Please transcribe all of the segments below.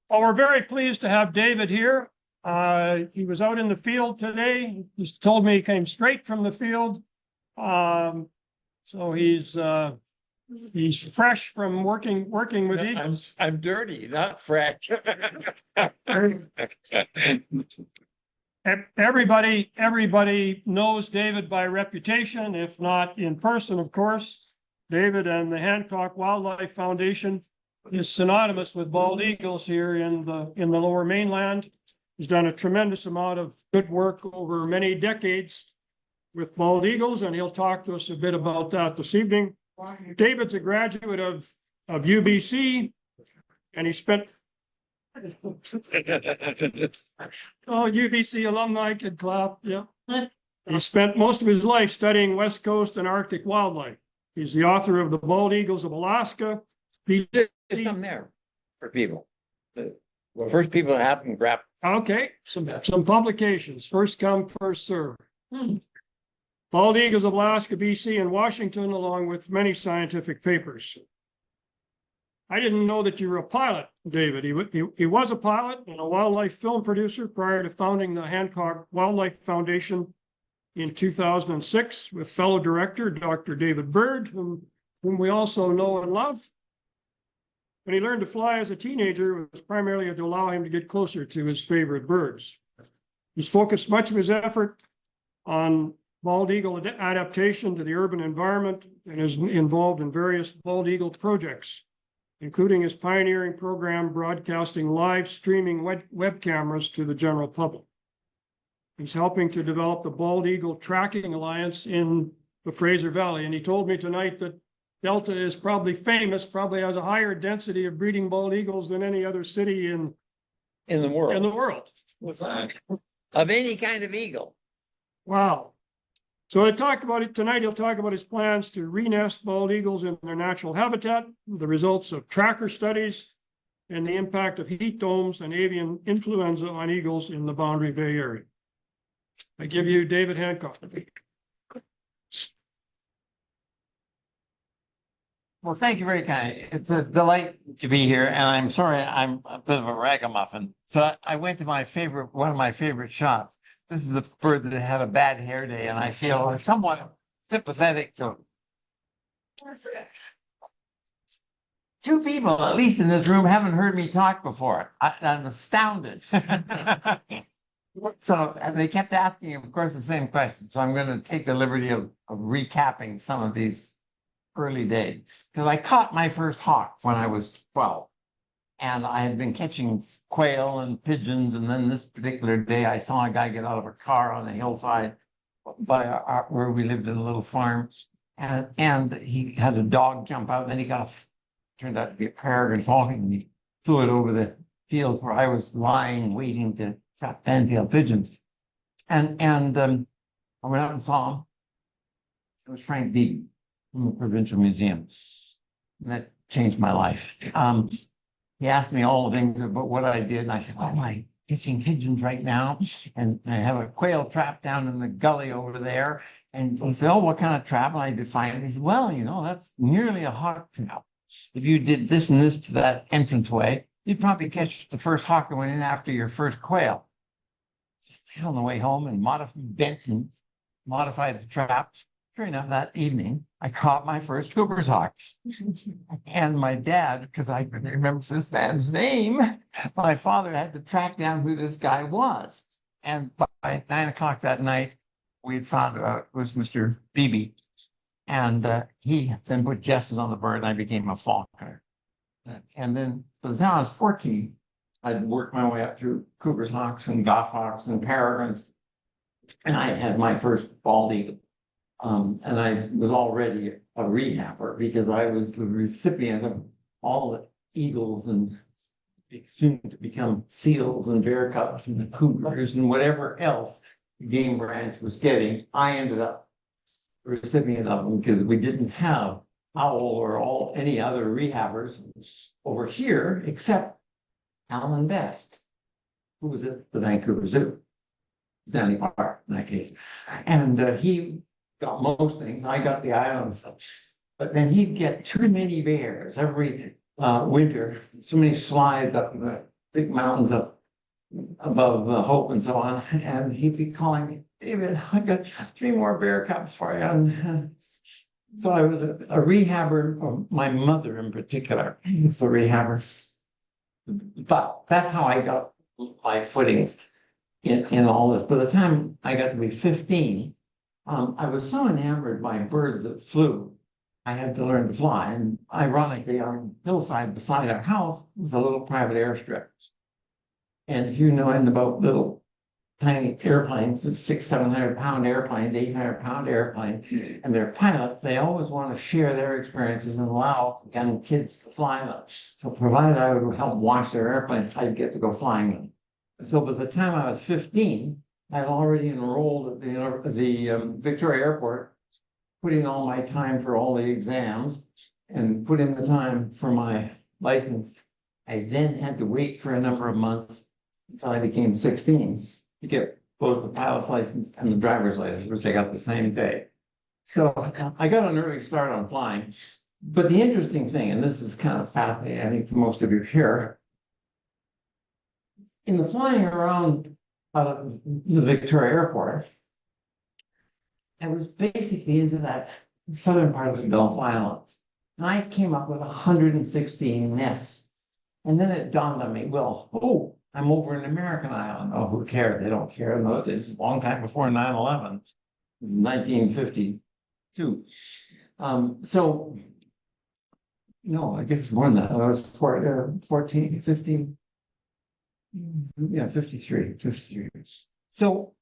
Well, we're very pleased to have David here. He was out in the field today. He just told me he came straight from the field. So he's fresh from working with eagles. I'm dirty, not fresh. Everybody knows David by reputation, if not in person, of course. David and the Hancock Wildlife Foundation is synonymous with bald eagles here in the Lower Mainland. He's done a tremendous amount of good work over many decades with bald eagles, and he'll talk to us a bit about that this evening. David's a graduate of UBC, and he spent UBC alumni could clap, yeah. He spent most of his life studying West Coast and Arctic wildlife. He's the author of The Bald Eagles of Alaska. There's some there for people. Well, first people have them grab. Okay, some publications. First come, first serve. Bald Eagles of Alaska, BC, and Washington, along with many scientific papers. I didn't know that you were a pilot, David. He was a pilot and a wildlife film producer prior to founding the Hancock Wildlife Foundation in 2006 with fellow director Dr. David Bird, whom we also know and love. When he learned to fly as a teenager, it was primarily to allow him to get closer to his favorite birds. He's focused much of his effort on bald eagle adaptation to the urban environment and is involved in various bald eagle projects, including his pioneering program broadcasting live streaming web cameras to the general public. He's helping to develop the Bald Eagle Tracking Alliance in the Fraser Valley. And he told me tonight that Delta is probably famous, probably has a higher density of breeding bald eagles than any other city in the world. In the world. Of any kind of eagle. Wow. So he'll talk about it tonight. He'll talk about his plans to re-nest bald eagles in their natural habitat, the results of tracker studies, and the impact of heat domes and avian influenza on eagles in the Boundary Bay area. I give you David Hancock. Well, thank you very kindly. It's a delight to be here, and I'm sorry I'm a bit of a ragamuffin. So I went to one of my favorite shots. This is a bird that had a bad hair day, and I feel somewhat sympathetic to him. Two people, at least in this room, haven't heard me talk before. I'm astounded. So they kept asking, of course, the same question. So I'm going to take the liberty of recapping some of these early days, because I caught my first hawk when I was 12. And I had been catching quail and pigeons. And then this particular day, I saw a guy get out of a car on the hillside by where we lived in a little farm. And he had a dog jump out. And then he turned out to be a peregrine falcon. And he flew it over the field where I was lying, waiting to trap fantail pigeons. And I went out and saw him. It was Frank Beebe from the Provincial Museum. And that changed my life. He asked me all the things about what I did. And I said, well, I'm catching pigeons right now. And I have a quail trap down in the gully over there. And he said, oh, what kind of trap? And I defined it. He said, well, that's nearly a hawk trap. If you did this and this to that entranceway, you'd probably catch the first hawk that went in after your first quail. Just on the way home and modified the trap. Sure enough, that evening, I caught my first Cooper's hawk. And my dad, because I couldn't remember this man's name, my father had to track down who this guy was. And by 9 o'clock that night, we had found out it was Mr. Beebe. And he then put jesses on the bird, and I became a falconer. And then by the time I was 14, I'd worked my way up through Cooper's hawks and goshawks and peregrines. And I had my first bald eagle. And I was already a rehabber because I was the recipient of all the eagles and soon to become seals and bear cubs and the cougars and whatever else the game branch was getting. I ended up the recipient of them because we didn't have owl or any other rehabbers over here except Alan Best, who was at the Vancouver Zoo, Stanley Park in that case, and he got most things. I got the island stuff. But then he'd get too many bears every winter, so many slides up in the big mountains up above Hope and so on, and he'd be calling me, David, I got 3 more bear cubs for you. And so I was a rehabber, or my mother in particular was the rehabber. But that's how I got my footings in all this. By the time I got to be 15, I was so enamored by birds that flew, I had to learn to fly. And ironically, on the hillside beside our house was a little private airstrip. And if you know anything about little tiny airplanes, 600-700-pound airplanes, 800-pound airplanes, and their pilots, they always want to share their experiences and allow young kids to fly them. So provided I would help wash their airplane, I'd get to go flying them. So by the time I was 15, I'd already enrolled at the Victoria Airport, putting all my time for all the exams and put in the time for my license. I then had to wait for a number of months until I became 16 to get both the pilot's license and the driver's license, which I got the same day. So I got an early start on flying. But the interesting thing, and this is kind of fascinating, I think to most of you here, in the flying around the Victoria Airport, I was basically into that southern part of the Gulf Islands. And I came up with 116 nests. And then it dawned on me, well, oh, I'm over in American Island. Oh, who cares? They don't care. No, it's a long time before 9/11. It was 1952. So, no, I guess it's more than that. I was 14, 15. Yeah, 53. So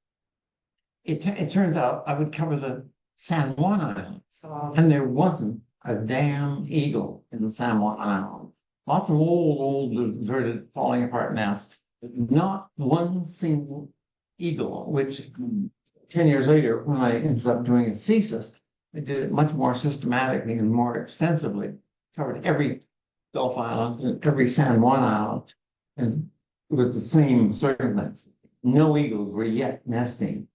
it turns out I would cover the San Juan Islands, and there wasn't a damn eagle in the San Juan Island. Lots of old, deserted, falling apart nests, but not one single eagle, which 10 years later, when I ended up doing a thesis, I did it much more systematically and more extensively, covered every Gulf Island and every San Juan Island, and it was the same circumstance. No eagles were yet nesting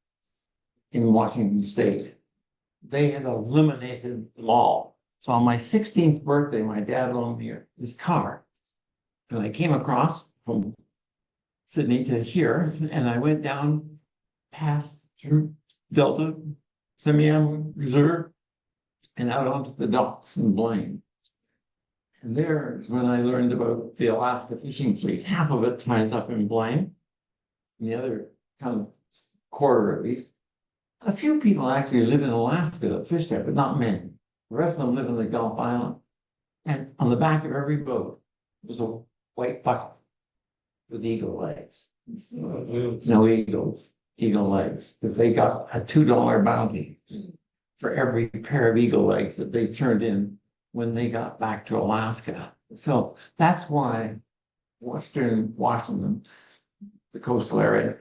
in Washington State. They had eliminated them all. So on my 16th birthday, my dad loaned me his car. And I came across from Sydney to here, and I went down past through Delta, Semiahmoo Reserve, and out onto the docks in Blaine. And there's when I learned about the Alaska fishing fleet. Half of it ties up in Blaine, and the other kind of quarter at least. A few people actually live in Alaska that fish there, but not many. The rest of them live in the Gulf Island. And on the back of every boat was a white bucket with eagle legs. No eagles, eagle legs, because they got a $2 bounty for every pair of eagle legs that they turned in when they got back to Alaska. So that's why Western Washington, the coastal area,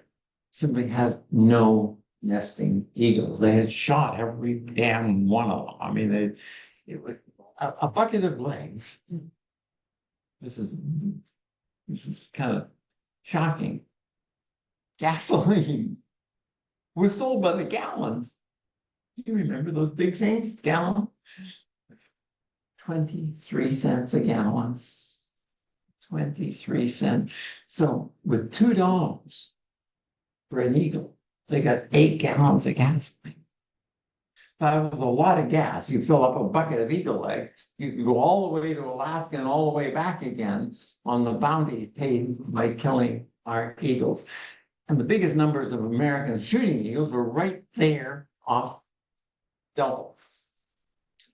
simply had no nesting eagles. They had shot every damn one of them. I mean, it was a bucket of legs. This is kind of shocking. Gasoline was sold by the gallon. Do you remember those big things? Gallon? 23 cents a gallon. 23 cents. So with $2 for an eagle, they got 8 gallons of gasoline. That was a lot of gas. You fill up a bucket of eagle legs, you could go all the way to Alaska and all the way back again on the bounty paid by killing our eagles. And the biggest numbers of Americans shooting eagles were right there off Delta.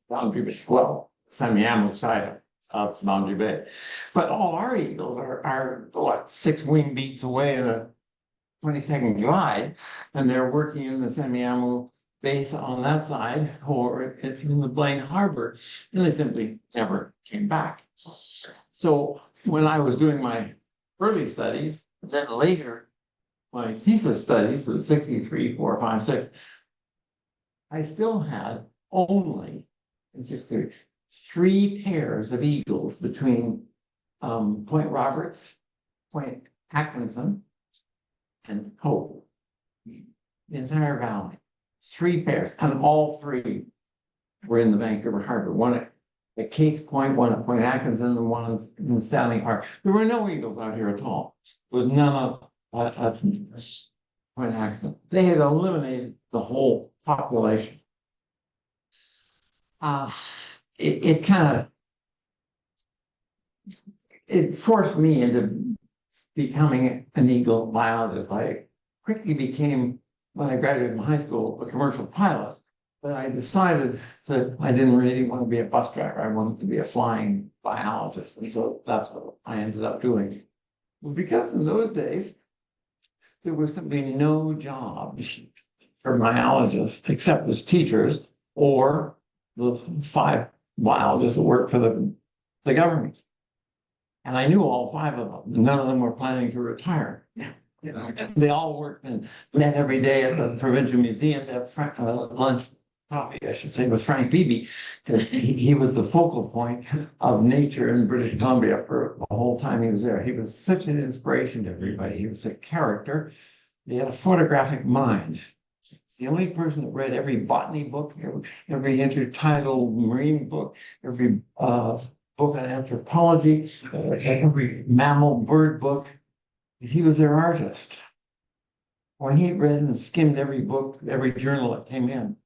Boundary Bay, well, Semiahmoo side of Boundary Bay. But all our eagles are what, 6 wing beats away in a 20-second glide, and they're working in the Semiahmoo base on that side or in the Blaine Harbor, and they simply never came back. So when I was doing my early studies, then later my thesis studies, the 63, 4, 5, 6, I still had only in 63 3 pairs of eagles between Point Roberts, Point Atkinson, and Hope, the entire valley. 3 pairs, and all 3 were in the Vancouver Harbor. One at Kate's Point, one at Point Atkinson, and one in Stanley Park. There were no eagles out here at all. There was none at Point Atkinson. They had eliminated the whole population. It kind of, it forced me into becoming an eagle biologist. I quickly became, when I graduated from high school, a commercial pilot. But I decided that I didn't really want to be a bus driver. I wanted to be a flying biologist. And so that's what I ended up doing. Because in those days, there was simply no jobs for biologists except as teachers or the 5 biologists that worked for the government. And I knew all 5 of them. None of them were planning to retire. You know, they all worked and met every day at the Provincial Museum to have lunch, coffee, I should say, with Frank Beebe, because he was the focal point of nature in British Columbia for the whole time he was there. He was such an inspiration to everybody. He was a character. He had a photographic mind. He's the only person that read every botany book, every intertidal marine book, every book on anthropology, every mammal bird book. He was their artist. When he read and skimmed every book, every journal that came in,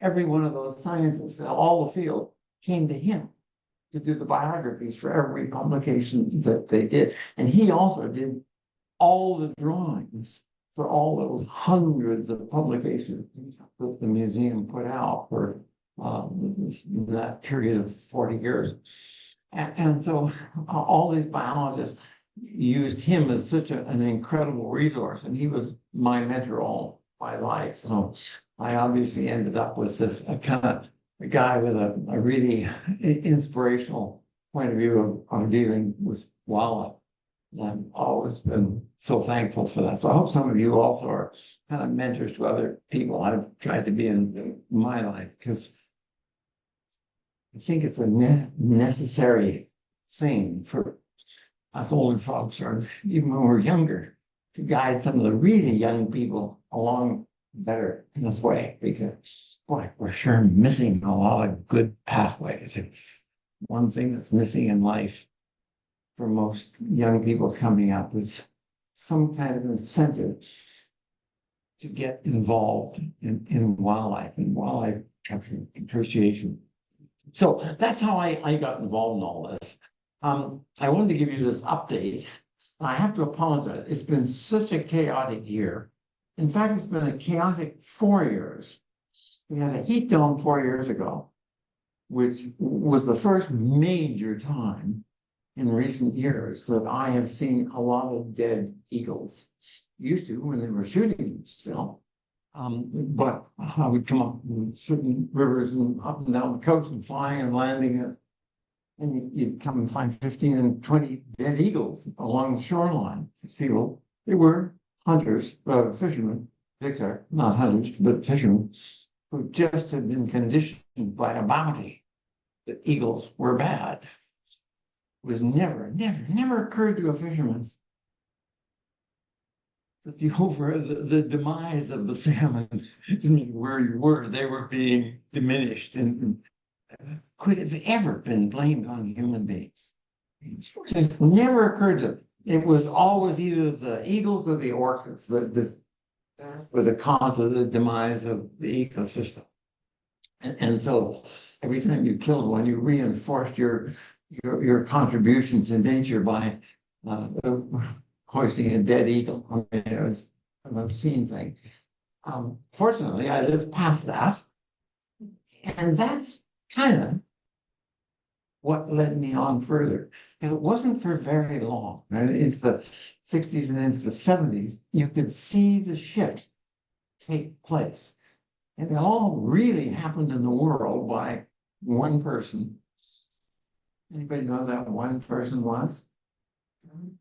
every one of those scientists, all the field, came to him to do the biographies for every publication that they did. And he also did all the drawings for all those hundreds of publications that the museum put out for that period of 40 years. And so all these biologists used him as such an incredible resource, and he was my mentor all my life. So I obviously ended up with this kind of a guy with a really inspirational point of view of dealing with wildlife. And I've always been so thankful for that. So I hope some of you also are kind of mentors to other people I've tried to be in my life, because I think it's a necessary thing for us older folks, or even when we're younger, to guide some of the really young people along better in this way, because boy, we're sure missing a lot of good pathways. And one thing that's missing in life for most young people coming up is some kind of incentive to get involved in wildlife and wildlife appreciation. So that's how I got involved in all this. I wanted to give you this update. I have to apologize. It's been such a chaotic year. In fact, it's been a chaotic 4 years. We had a heat dome 4 years ago, which was the first major time in recent years that I have seen a lot of dead eagles. Used to when they were shooting still. But I would come up in certain rivers and up and down the coast and flying and landing, and you'd come and find 15 and 20 dead eagles along the shoreline. These people, they were hunters, fishermen, particularly, not hunters, but fishermen, who just had been conditioned by a bounty that eagles were bad. It was never occurred to a fisherman that the demise of the salmon where you were, they were being diminished and could have ever been blamed on human beings. It never occurred to them. It was always either the eagles or the orcas that were the cause of the demise of the ecosystem. And so every time you killed one, you reinforced your contribution to nature by hoisting a dead eagle. I mean, it was an obscene thing. Fortunately, I lived past that. And that's kind of what led me on further. And it wasn't for very long. And into the 60s and into the 70s, you could see the shift take place. And it all really happened in the world by one person. Anybody know who that one person was?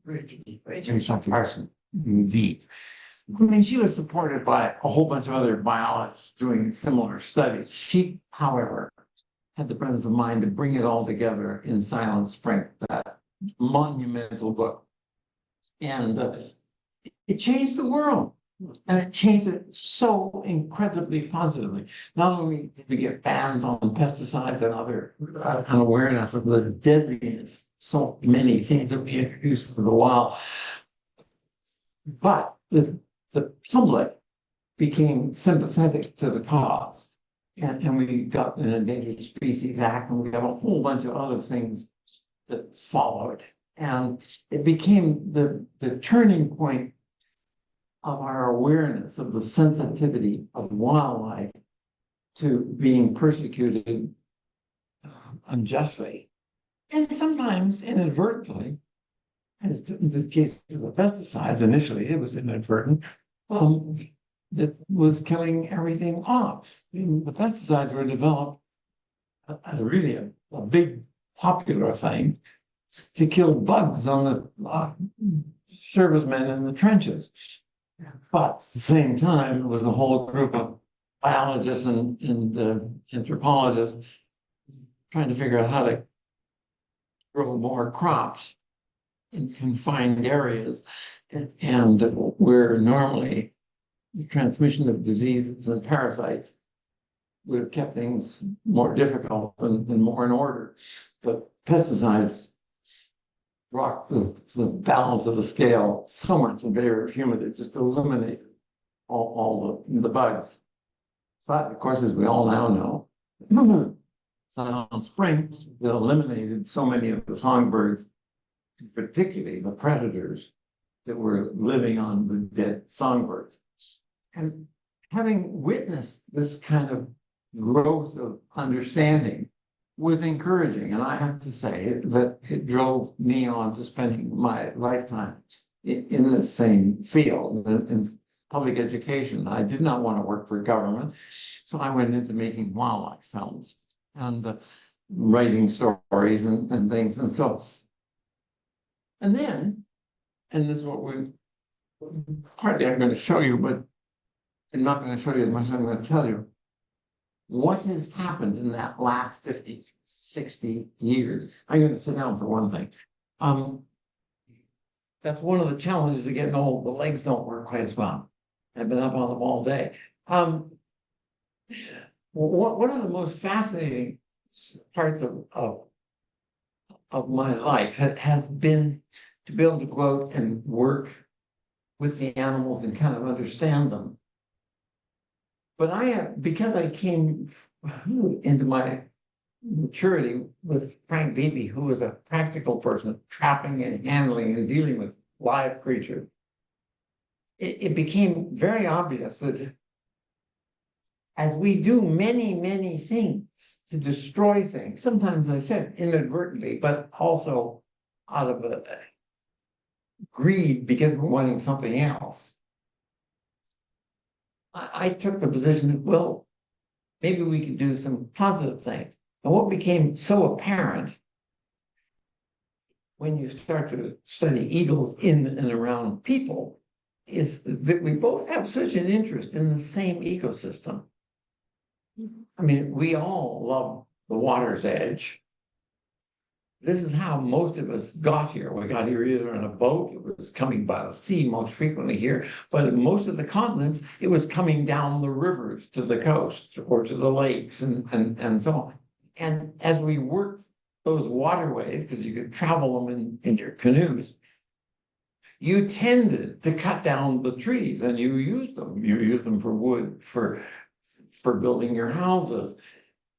Rachel Carson. Indeed. I mean, she was supported by a whole bunch of other biologists doing similar studies. She, however, had the presence of mind to bring it all together in Silent Spring, that monumental book. And it changed the world. And it changed it so incredibly positively. Not only did we get bans on pesticides and other an awareness of the deadliness, so many things that we introduced into the wild, but the public became sympathetic to the cause. And we got an Endangered Species Act, and we got a whole bunch of other things that followed. And it became the turning point of our awareness of the sensitivity of wildlife to being persecuted unjustly. And sometimes inadvertently, as in the case of the pesticides, initially it was inadvertent, that was killing everything off. I mean, the pesticides were developed as really a big popular thing to kill bugs on the servicemen in the trenches. But at the same time, it was a whole group of biologists and anthropologists trying to figure out how to grow more crops in confined areas, and where normally the transmission of diseases and parasites would have kept things more difficult and more in order. But pesticides rock the balance of the scale so much in favor of humans. It just eliminated all the bugs. But of course, as we all now know, Silent Spring, that eliminated so many of the songbirds, particularly the predators that were living on the dead songbirds. And having witnessed this kind of growth of understanding was encouraging. And I have to say that it drove me on to spending my lifetime in the same field, in public education. I did not want to work for government, so I went into making wildlife films and writing stories and things. And so, and then, and this is what we partly I'm going to show you, but I'm not going to show you as much as I'm going to tell you. What has happened in that last 50, 60 years? I'm going to sit down for one thing. That's one of the challenges of getting old. The legs don't work quite as well. I've been up on them all day. One of the most fascinating parts of my life has been to be able to go out and work with the animals and kind of understand them. But because I came into my maturity with Frank Beebe, who was a practical person, trapping and handling and dealing with live creatures, it became very obvious that as we do many, many things to destroy things, sometimes I said inadvertently, but also out of a greed because we're wanting something else. I took the position that, well, maybe we could do some positive things. And what became so apparent when you start to study eagles in and around people is that we both have such an interest in the same ecosystem. I mean, we all love the water's edge. This is how most of us got here. We got here either on a boat, it was coming by the sea most frequently here, but in most of the continents, it was coming down the rivers to the coast or to the lakes and so on. And as we worked those waterways, because you could travel them in your canoes, you tended to cut down the trees and you use them. You use them for wood, for building your houses.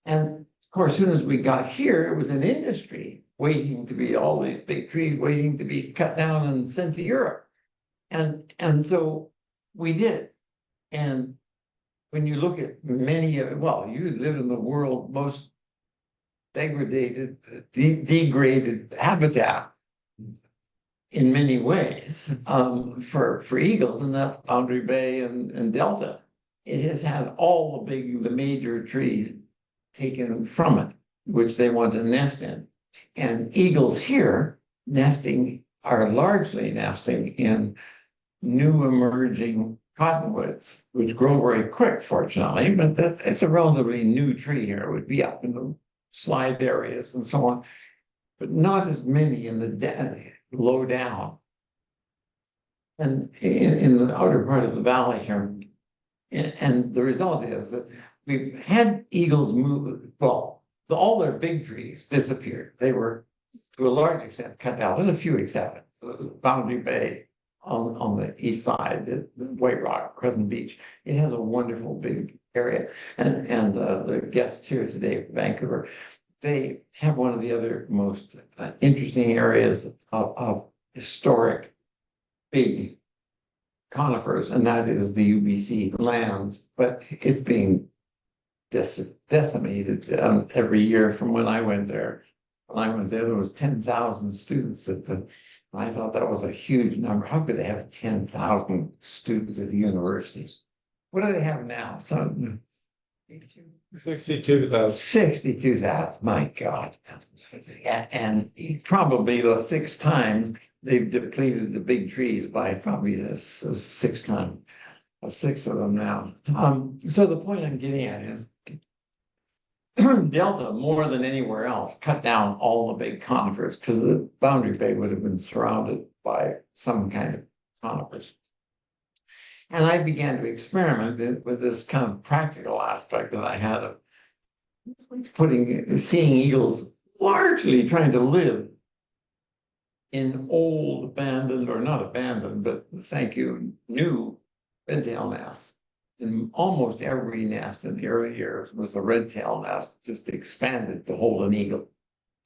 And of course, as soon as we got here, it was an industry waiting to be all these big trees waiting to be cut down and sent to Europe. And so we did. And when you look at many of, well, you live in the world's most degraded habitat in many ways for eagles, and that's Boundary Bay and Delta. It has had all the major trees taken from it, which they want to nest in. And eagles here are largely nesting in new emerging cottonwoods, which grow very quick, fortunately, but it's a relatively new tree here. It would be up in the slide areas and so on, but not as many in the low down. And in the outer part of the valley here. And the result is that we've had eagles move, well, all their big trees disappeared. They were, to a large extent, cut down. There's a few exceptions. Boundary Bay on the east side, White Rock, Crescent Beach. It has a wonderful big area. And the guests here today from Vancouver, they have one of the other most interesting areas of historic big conifers, and that is the UBC lands, but it's being decimated every year from when I went there. When I went there, there was 10,000 students at the, I thought that was a huge number. How could they have 10,000 students at the universities? What do they have now? So 62,000. 62,000, my God. And probably the 6 times they've depleted the big trees by probably the 6 times, 6 of them now. So the point I'm getting at is Delta, more than anywhere else, cut down all the big conifers because the Boundary Bay would have been surrounded by some kind of conifers. And I began to experiment with this kind of practical aspect that I had of seeing eagles largely trying to live in old abandoned, or not abandoned, but thank you, new red-tailed nests. In almost every nest in the early years was a red-tailed nest, just expanded to hold an eagle.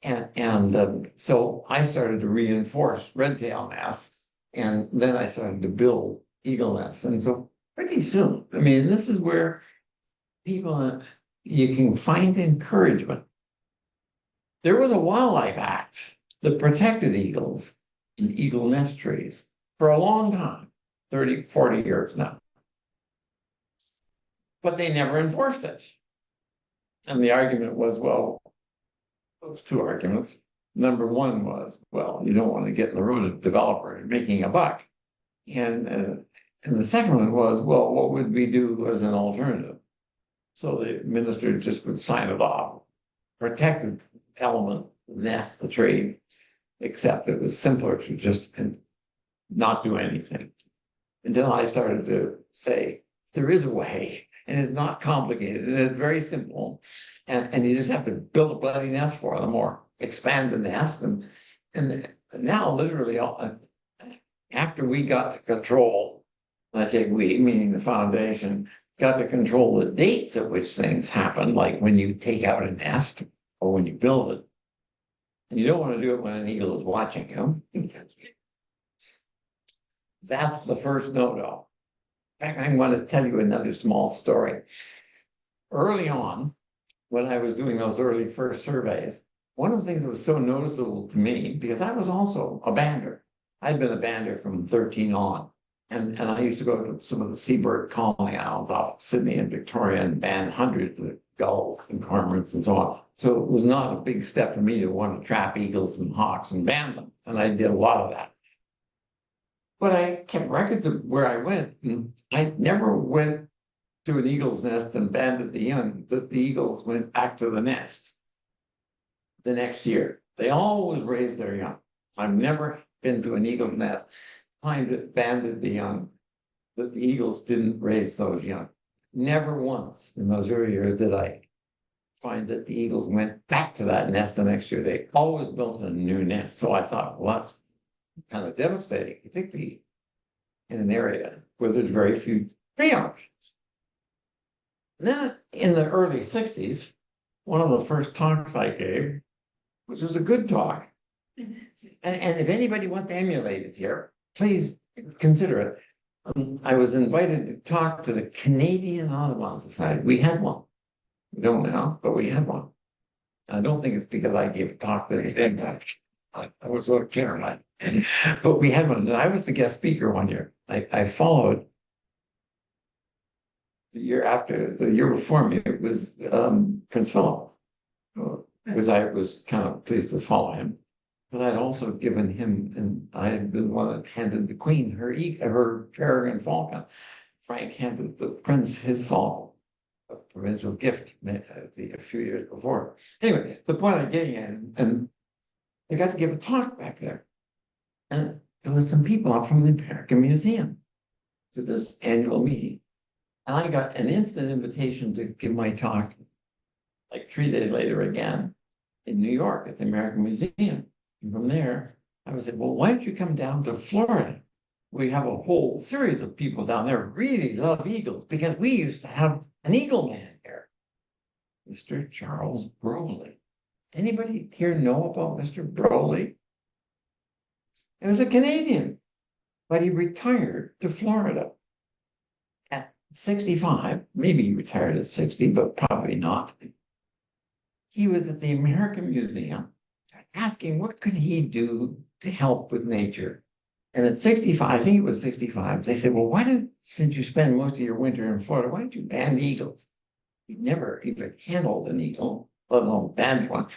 And so I started to reinforce red-tailed nests, and then I started to build eagle nests. And so pretty soon, I mean, this is where people, you can find encouragement. There was a Wildlife Act that protected eagles in eagle nest trees for a long time, 30, 40 years now. But they never enforced it. And the argument was, well, those 2 arguments. Number 1 was, well, you don't want to get in the road of developer making a buck. And the second one was, well, what would we do as an alternative? So the minister just would sign it off. Protected element, nest, the tree, except it was simpler to just not do anything. Until I started to say, there is a way, and it's not complicated, and it's very simple. And you just have to build a bloody nest for them or expand the nest. And now literally after we got to control, I say we, meaning the foundation, got to control the dates at which things happen, like when you take out a nest or when you build it. And you don't want to do it when an eagle is watching you. That's the first no-no. In fact, I want to tell you another small story. Early on, when I was doing those early first surveys, one of the things that was so noticeable to me, because I was also a bander. I'd been a bander from 13 on. And I used to go to some of the seabird colony islands off Sydney and Victoria and band hundreds of gulls and cormorants and so on. So it was not a big step for me to want to trap eagles and hawks and band them. And I did a lot of that. But I kept records of where I went. And I never went to an eagle's nest and banded the young, that the eagles went back to the nest the next year. They always raised their young. I've never been to an eagle's nest, banded the young, but the eagles didn't raise those young. Never once in those early years did I find that the eagles went back to that nest the next year. They always built a new nest. So I thought, well, that's kind of devastating, particularly in an area where there's very few prey options. And then in the early 60s, one of the first talks I gave, which was a good talk, and if anybody wants to emulate it here, please consider it. I was invited to talk to the Canadian Audubon Society. We had one. We don't now, but we had one. I don't think it's because I gave a talk that it did that. I was so Caroline. But we had one, and I was the guest speaker one year. I followed the year after, the year before me, it was Prince Philip, because I was kind of pleased to follow him. But I'd also given him, and I had been the one that handed the Queen her peregrine falcon. Frank handed the Prince his falcon, a provincial gift a few years before. Anyway, the point I'm getting at is, and I got to give a talk back there. And there was some people up from the American Museum to this annual meeting. And I got an instant invitation to give my talk like 3 days later again in New York at the American Museum. And from there, I was like, well, why don't you come down to Florida? We have a whole series of people down there who really love eagles because we used to have an eagle man here, Mr. Charles Broley. Anybody here know about Mr. Broley? He was a Canadian, but he retired to Florida at 65. Maybe he retired at 60, but probably not. He was at the American Museum asking what could he do to help with nature. And at 65, I think it was 65, they said, well, why don't, since you spend most of your winter in Florida, why don't you ban eagles? He'd never even handled an eagle, let alone banned one.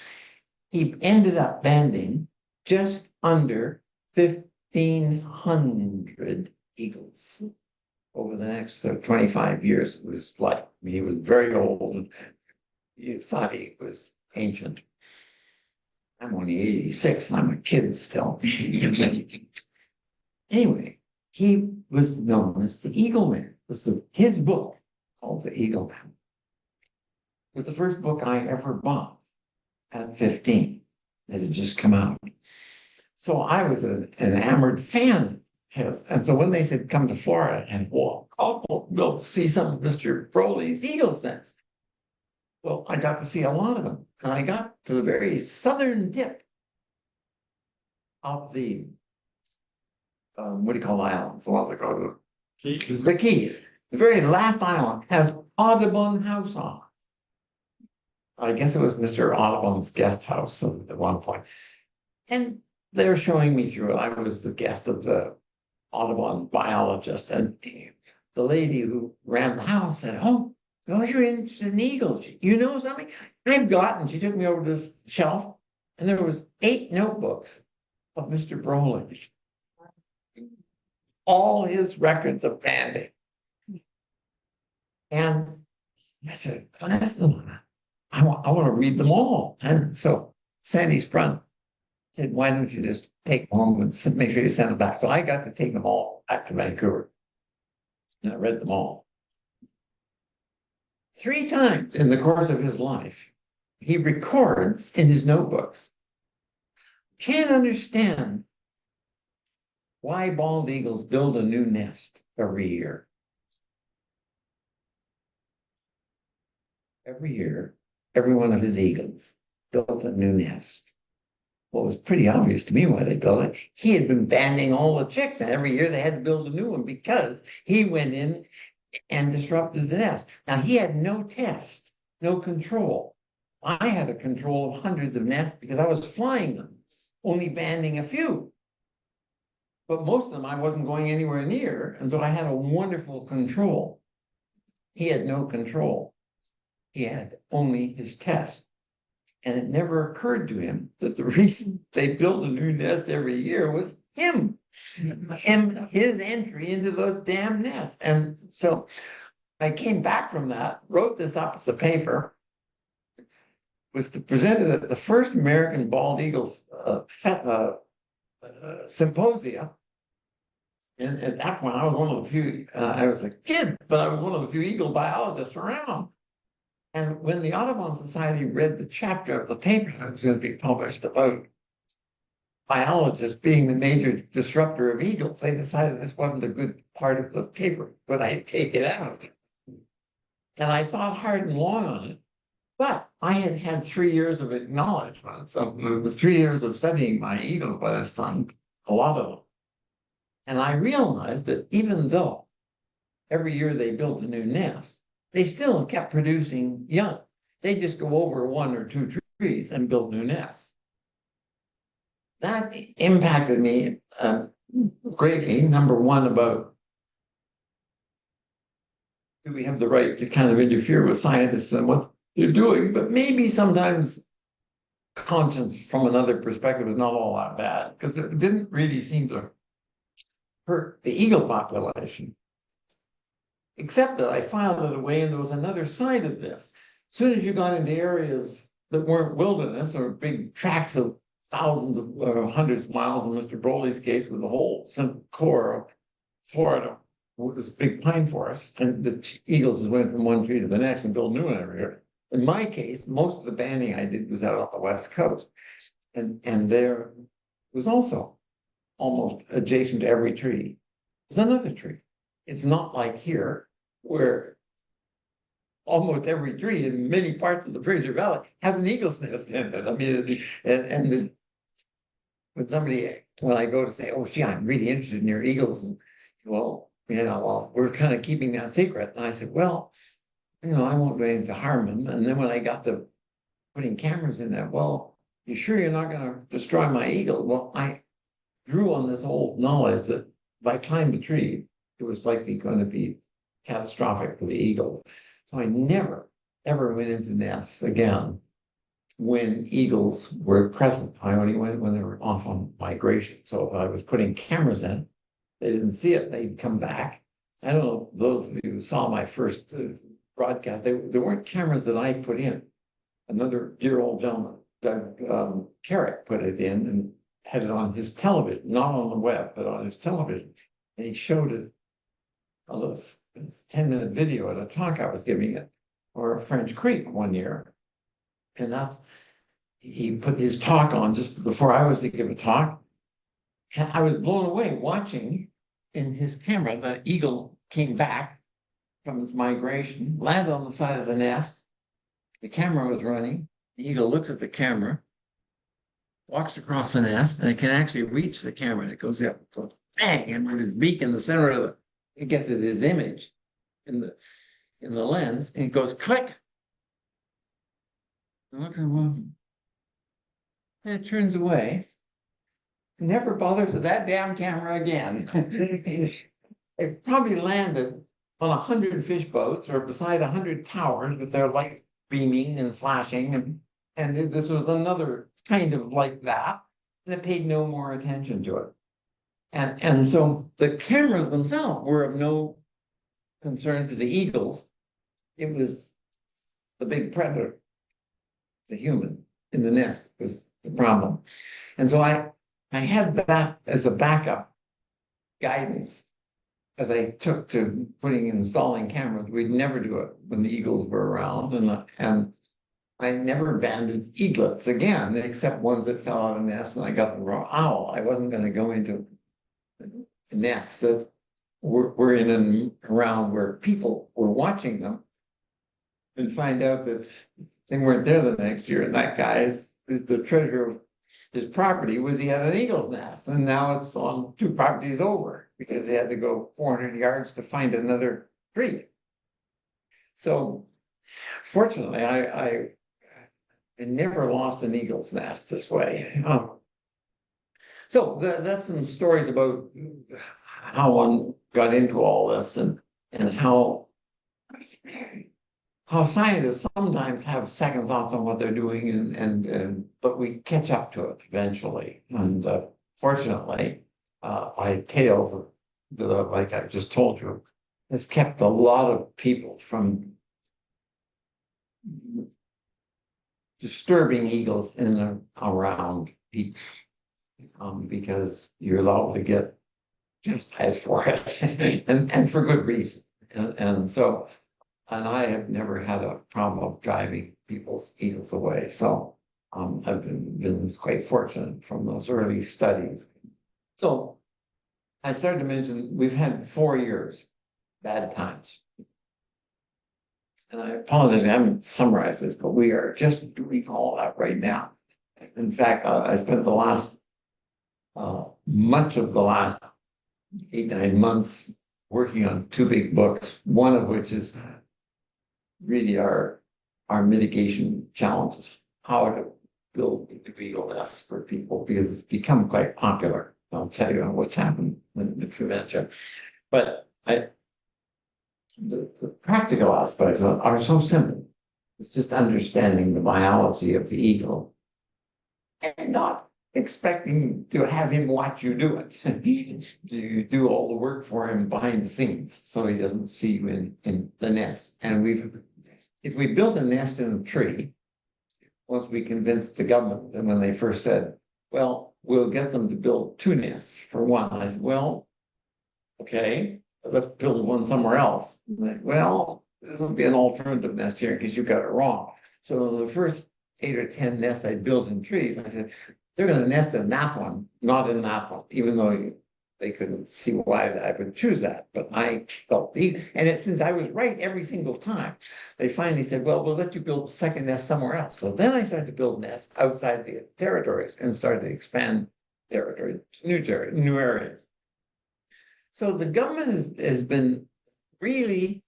He ended up banding just under 1,500 eagles over the next 25 years. It was like, he was very old. You thought he was ancient. I'm only 86 and I'm a kid still. Anyway, he was known as the Eagle Man. It was his book called The Eagle Man. It was the first book I ever bought at 15. It had just come out. So I was an enamored fan of his. And so when they said, come to Florida and walk, we'll see some of Mr. Broley's eagles next. Well, I got to see a lot of them. And I got to the very southern tip of the what do you call islands? The ones that go to the Keys. The very last island has Audubon House on. I guess it was Mr. Audubon's guest house at one point. And they're showing me through it. I was the guest of the Audubon biologist. And the lady who ran the house said, oh, you're interested in eagles. You know something? I've got, and she took me over to this shelf, and there was 8 notebooks of Mr. Broley's. All his records of banding. And I said, listen, I want to read them all. And so Sandy Sprung said, why don't you just take them home and make sure you send them back? So I got to take them all back to Vancouver. And I read them all. 3 times in the course of his life, he records in his notebooks. Can't understand why bald eagles build a new nest every year. Every year, every one of his eagles built a new nest. Well, it was pretty obvious to me why they built it. He had been banding all the chicks, and every year they had to build a new one because he went in and disrupted the nest. Now, he had no test, no control. I had a control of hundreds of nests because I was flying them, only banding a few. But most of them I wasn't going anywhere near, and so I had a wonderful control. He had no control. He had only his test. And it never occurred to him that the reason they built a new nest every year was him. His entry into those damn nests. And so I came back from that, wrote this up as a paper, was presented at the first American Bald Eagle symposia. And at that point, I was one of the few, I was a kid, but I was one of the few eagle biologists around. And when the Audubon Society read the chapter of the paper that was going to be published about biologists being the major disruptor of eagles, they decided this wasn't a good part of the paper, but I'd take it out. And I thought hard and long on it. But I had had 3 years of acknowledgement. So it was 3 years of studying my eagles by this time, a lot of them. And I realized that even though every year they built a new nest, they still kept producing young. They just go over 1 or 2 trees and build new nests. That impacted me greatly. Number one, about do we have the right to kind of interfere with scientists and what they're doing? But maybe sometimes conscience from another perspective is not all that bad, because it didn't really seem to hurt the eagle population. Except that I filed it away, and there was another side of this. As soon as you got into areas that weren't wilderness or big tracts of thousands of hundreds of miles in Mr. Broly's case with the whole core of Florida was a big pine forest, and the eagles just went from one tree to the next and built new one every year. In my case, most of the banding I did was out on the West Coast, and there was also almost adjacent to every tree is another tree. It's not like here where almost every tree in many parts of the Fraser Valley has an eagle's nest in it. I mean, when I go to say, oh, gee, I'm really interested in your eagles, and well, we're kind of keeping that secret. And I said, well, I won't do anything to harm them. And then when I got to putting cameras in there, well, you sure you're not going to destroy my eagle? Well, I drew on this old knowledge that if I climbed a tree, it was likely going to be catastrophic for the eagle. So I never, ever went into nests again when eagles were present. I only went when they were off on migration. So if I was putting cameras in, they didn't see it, they'd come back. I don't know, those of you who saw my first broadcast, there weren't cameras that I put in. Another dear old gentleman, Doug Carrick, put it in and had it on his television, not on the web, but on his television. And he showed it on a 10-minute video at a talk I was giving at or French Creek one year. And he put his talk on just before I was to give a talk. And I was blown away watching in his camera, the eagle came back from its migration, landed on the side of the nest. The camera was running. The eagle looks at the camera, walks across the nest, and it can actually reach the camera. And it goes up, goes bang, and with his beak in the center of it gets at his image in the lens, and it goes click. And look at him. And it turns away. Never bothers with that damn camera again. It probably landed on 100 fish boats or beside 100 towers with their light beaming and flashing, and this was another kind of like that, and it paid no more attention to it. And so the cameras themselves were of no concern to the eagles. It was the big predator, the human in the nest was the problem. And so I had that as a backup guidance as I took to installing cameras. We'd never do it when the eagles were around, and I never banded eaglets again, except ones that fell out of nests and I got the raw owl. I wasn't going to go into nests that were in and around where people were watching them and find out that they weren't there the next year. And that guy is the treasure of his property was he had an eagle's nest, and now it's on 2 properties over because they had to go 400 yards to find another tree. So fortunately, I never lost an eagle's nest this way. So that's some stories about how one got into all this and how scientists sometimes have second thoughts on what they're doing, but we catch up to it eventually. And fortunately, my tales that like I just told you has kept a lot of people from disturbing eagles in and around people, because you're allowed to get chastised for it, and for good reason. And I have never had a problem of driving people's eagles away. So I've been quite fortunate from those early studies. So I started to mention we've had 4 years, bad times. And I apologize, I haven't summarized this, but we are just doing all that right now. In fact, I spent the last, much of the last 8-9 months working on 2 big books, one of which is really our mitigation challenges, how to build eagle nests for people, because it's become quite popular. I'll tell you what's happened in a few minutes here. But the practical aspects are so simple. It's just understanding the biology of the eagle and not expecting to have him watch you do it. You do all the work for him behind the scenes so he doesn't see you in the nest. And if we built a nest in a tree, once we convinced the government, and when they first said, well, we'll get them to build 2 nests for one. I said, well, okay, let's build one somewhere else. Like, well, this will be an alternative nest here because you got it wrong. So the first 8 or 10 nests I built in trees, I said, they're going to nest in that one, not in that one, even though they couldn't see why I would choose that. But I felt, since I was right every single time, they finally said, well, we'll let you build a second nest somewhere else. So then I started to build nests outside the territories and started to expand territory to new areas. So the government has been really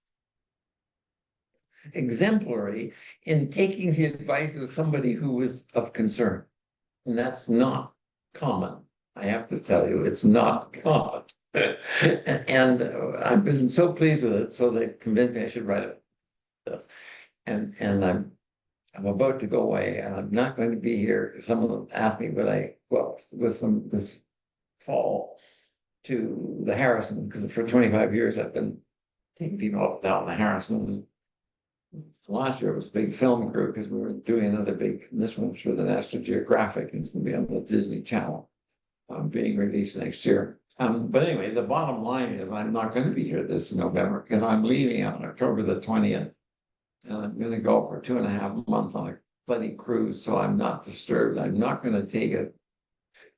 exemplary in taking the advice of somebody who was of concern. And that's not common. I have to tell you, it's not common. And I've been so pleased with it, so they convinced me I should write this. And I'm about to go away, and I'm not going to be here. Some of them asked me, would I go with them this fall to the Harrison, because for 25 years I've been taking people up and down the Harrison. Last year it was a big film crew because we were doing another big, this one's for the National Geographic, and it's going to be on the Disney Channel, being released next year. But anyway, the bottom line is I'm not going to be here this November because I'm leaving on October the 20th. And I'm going to go for 2.5 months on a bloody cruise, so I'm not disturbed. I'm not going to take it.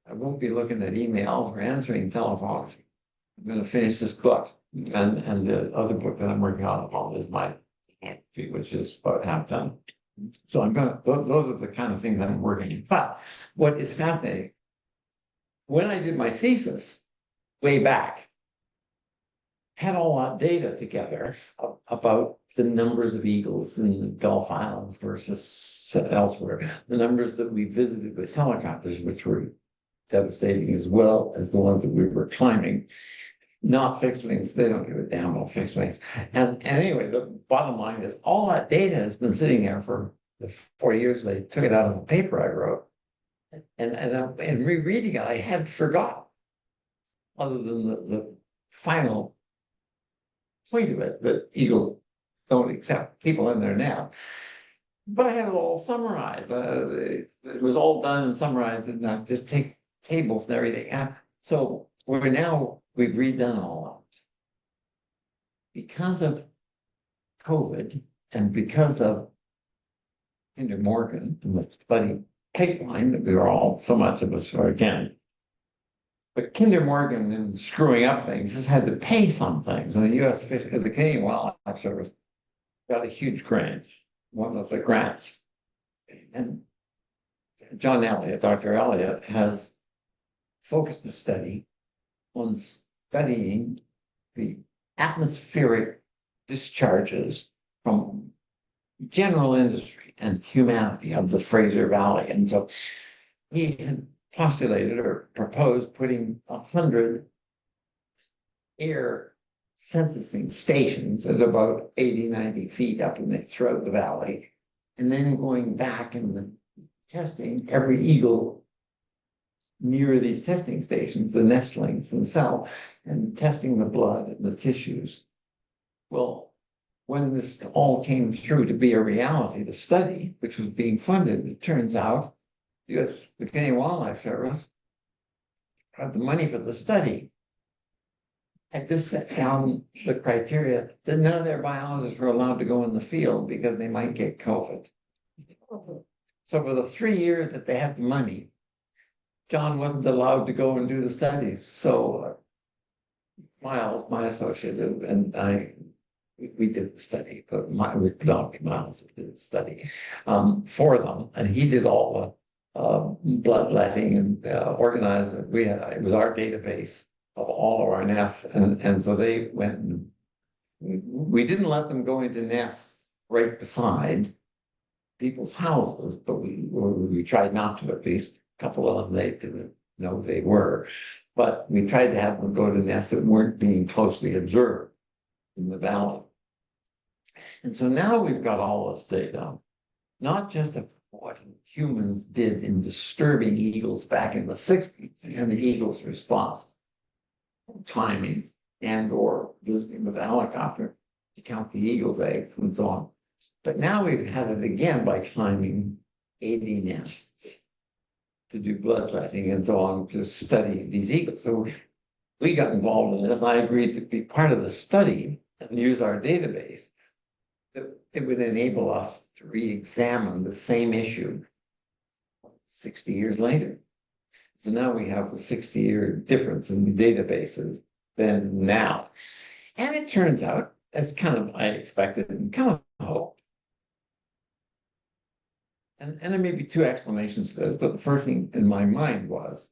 I won't be looking at emails or answering telephones. I'm going to finish this book. And the other book that I'm working on is my, which is about half done. So I'm going to, those are the kind of things that I'm working on. But what is fascinating, when I did my thesis way back, had all that data together about the numbers of eagles in the Gulf Islands versus elsewhere, the numbers that we visited with helicopters, which were devastating, as well as the ones that we were climbing, not fixed wings. They don't give a damn about fixed wings. And anyway, the bottom line is all that data has been sitting there for the 40 years. They took it out of the paper I wrote. And rereading it, I had forgotten, other than the final point of it, that eagles don't accept people in their nest. But I had it all summarized. It was all done and summarized, and I just take tables and everything. And so we've redone all that. Because of COVID and because of Kinder Morgan and the bloody pipeline that we were all, so much of us are again. But Kinder Morgan, and screwing up things, has had to pay some things. And the U.S. the Canadian Wildlife Service got a huge grant, one of the grants. And John Elliott, Dr. Elliott, has focused the study on studying the atmospheric discharges from general industry and humanity of the Fraser Valley. And so he had postulated or proposed putting 100 air censusing stations at about 80, 90 feet up throughout the valley, and then going back and testing every eagle near these testing stations, the nestlings themselves, and testing the blood and the tissues. Well, when this all came through to be a reality, the study, which was being funded, it turns out the Canadian Wildlife Service had the money for the study. I just set down the criteria that none of their biologists were allowed to go in the field because they might get COVID. So for the 3 years that they had the money, John wasn't allowed to go and do the studies. So Miles, my associate, and we did the study, but Miles did the study for them, and he did all the bloodletting and organized it. It was our database of all of our nests, and so they went and we didn't let them go into nests right beside people's houses, but we tried not to. At least a couple of them they didn't know they were, but we tried to have them go to nests that weren't being closely observed in the valley. And so now we've got all this data, not just of what humans did in disturbing eagles back in the 60s and the eagle's response, climbing and or visiting with a helicopter to count the eagle's eggs and so on. But now we've had it again by climbing 80 nests to do blood testing and so on to study these eagles. So we got involved in this. I agreed to be part of the study and use our database. It would enable us to re-examine the same issue 60 years later. So now we have a 60-year difference in the databases than now. And it turns out, as kind of I expected and kind of hoped. And there may be two explanations to this, but the first thing in my mind was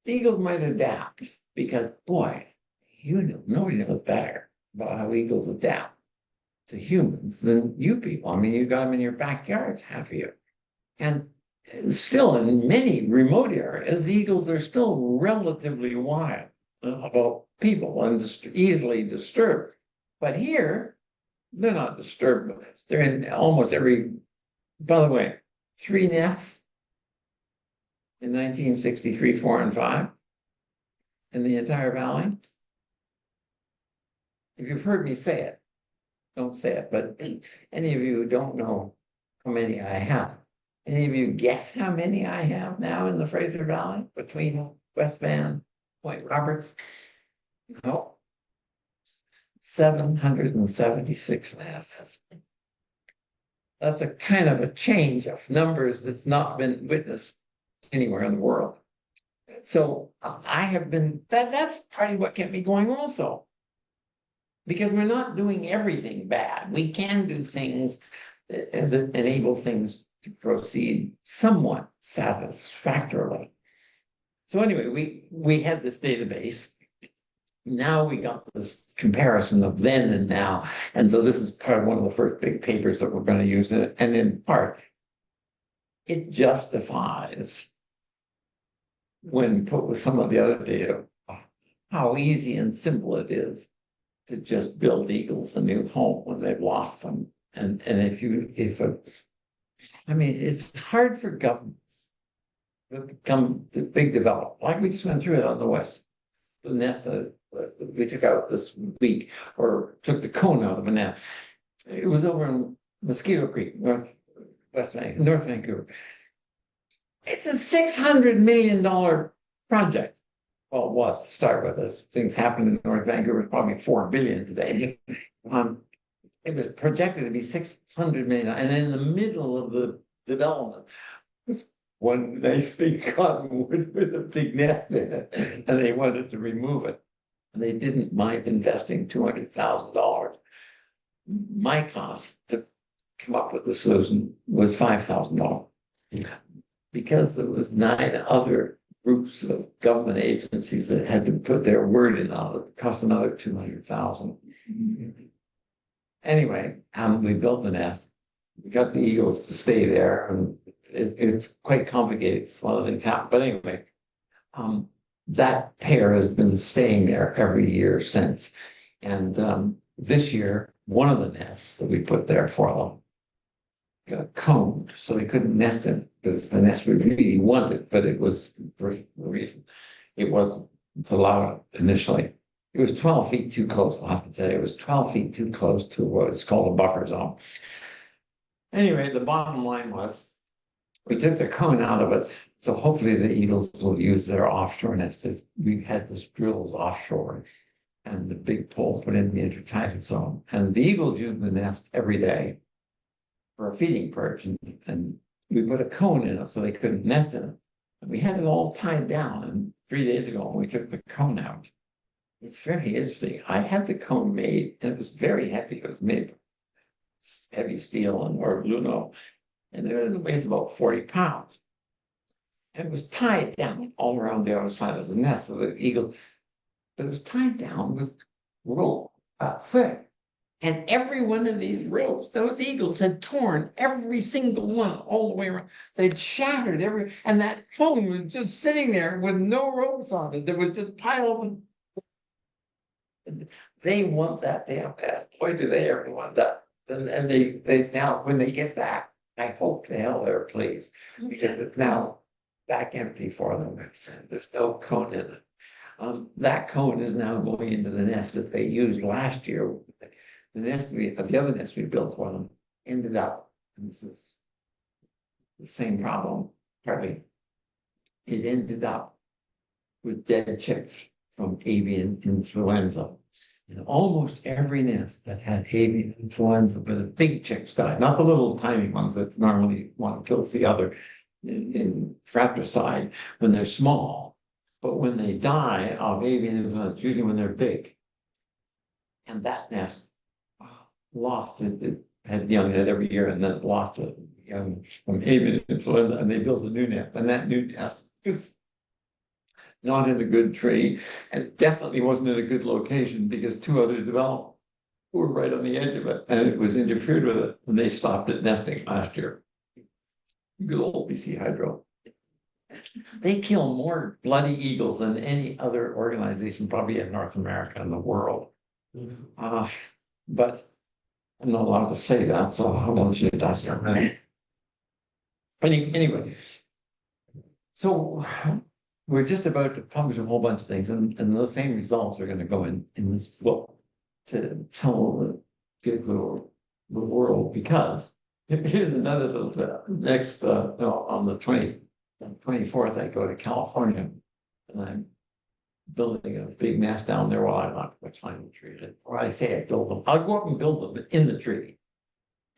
the eagles might adapt because, boy, nobody knows better about how eagles adapt to humans than you people. I mean, you got them in your backyards, half of you. And still, in many remote areas, the eagles are still relatively wild about people and just easily disturbed. But here, they're not disturbed. They're in almost every, by the way, 3 nests in 1963, 4, and 5 in the entire valley. If you've heard me say it, don't say it, but any of you who don't know how many I have, any of you guess how many I have now in the Fraser Valley between West Van, Point Roberts? No. 776 nests. That's a kind of a change of numbers that's not been witnessed anywhere in the world. So I have been, that's part of what kept me going also. Because we're not doing everything bad. We can do things that enable things to proceed somewhat satisfactorily. So anyway, we had this database. Now we got this comparison of then and now. And so this is part of one of the first big papers that we're going to use in it. And in part, it justifies, when put with some of the other data, how easy and simple it is to just build eagles a new home when they've lost them. And I mean, it's hard for governments to become the big development. Like we just went through it on the West. The nest that we took out this week, or took the cone out of a nest. It was over in Mosquito Creek, North Vancouver. It's a $600 million project. Well, it was to start with. As things happened in North Vancouver, it's probably $4 billion today. It was projected to be $600 million, and in the middle of the development was one nice big cottonwood with a big nest in it, and they wanted to remove it. And they didn't mind investing $200,000. My cost to come up with the solution was $5,000, because there was 9 other groups of government agencies that had to put their word in on it. It cost another $200,000. Anyway, we built the nest. We got the eagles to stay there, and it's quite complicated. It's one of the things happen. But anyway, that pair has been staying there every year since. And this year, one of the nests that we put there for them got coned, so they couldn't nest in it, because the nest we really wanted, but it was, for a reason, it wasn't allowed initially. It was 12 feet too close. I'll have to tell you, it was 12 feet too close to what's called a buffer zone. Anyway, the bottom line was, we took the cone out of it, so hopefully the eagles will use their offshore nest. We had this drilled offshore, and the big pole put in the intertidal zone. And the eagles use the nest every day for a feeding perch, and we put a cone in it so they couldn't nest in it. And we had it all tied down, and 3 days ago we took the cone out. It's very interesting. I had the cone made, and it was very heavy. It was made of heavy steel and or aluminum, and it weighs about 40 pounds. And it was tied down all around the outer side of the nest of the eagle, but it was tied down with rope thick. And every one of these ropes, those eagles had torn every single one all the way around. They'd shattered and that cone was just sitting there with no ropes on it. There was just piled of. They want that damn bad. Boy, do they ever want that. And they now, when they get back, I hope to hell they're pleased, because it's now back empty for them. There's no cone in it. That cone is now going into the nest that they used last year. The other nest we built for them ended up, and this is the same problem, partly. it ended up with dead chicks from avian influenza. And almost every nest that had avian influenza, but the big chicks died, not the little tiny ones that normally one kills the other in fratricide when they're small. But when they die of avian influenza, it's usually when they're big. And that nest lost it. It had young head every year and then it lost it young from avian influenza, and they built a new nest. And that new nest was not in a good tree, and it definitely wasn't in a good location because two other developers were right on the edge of it, and it was interfered with it, and they stopped it nesting last year. Good old BC Hydro. They kill more bloody eagles than any other organization, probably in North America and the world. But I'm not allowed to say that, so I want you to die there. Anyway, so we're just about to publish a whole bunch of things, and those same results are going to go in this book to tell the world, because here's another little next on the 24th, I go to California, and I'm building a big nest down there. Well, I'm not going to climb the tree, or I say I build them. I'll go up and build them in the tree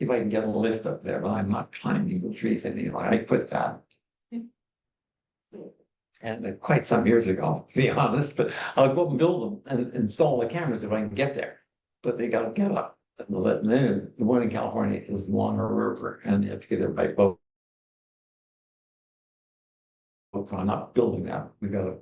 if I can get a lift up there, but I'm not climbing the trees anymore. I quit that. And quite some years ago, to be honest, but I'll go up and build them and install the cameras if I can get there. But they got to get up. And then the one in California is along a river, and you have to get there by boat. So I'm not building that. We got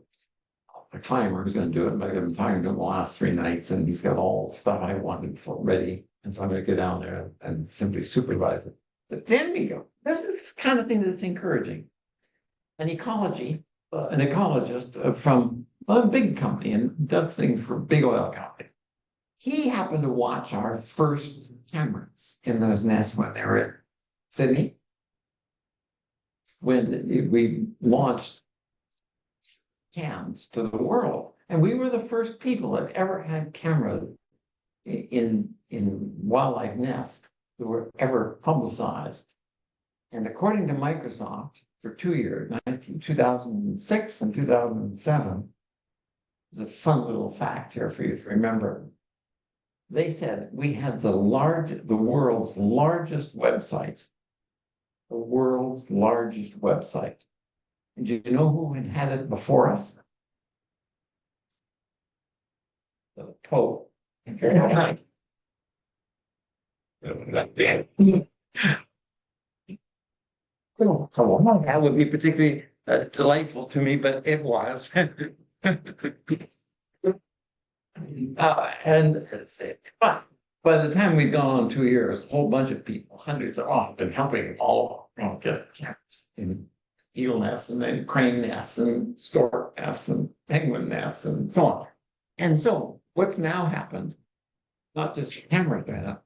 a climber who's going to do it. But I've been talking to him the last 3 nights, and he's got all the stuff I wanted for ready. And so I'm going to go down there and simply supervise it. But then we go. This is the kind of thing that's encouraging. An ecologist from a big company and does things for big oil companies. He happened to watch our first cameras in those nests when they were in Sydney. When we launched cams to the world. And we were the first people that ever had cameras in wildlife nests that were ever publicized. And according to Microsoft, for 2 years, 2006 and 2007, the fun little fact here for you to remember, they said we had the world's largest website. The world's largest website. And do you know who had it before us? The Pope. So that would be particularly delightful to me, but it was. But by the time we'd gone on 2 years, a whole bunch of people, hundreds have been helping all get cameras in eagle nests, and then crane nests, and stork nests, and penguin nests, and so on. And so what's now happened, not just cameras went up,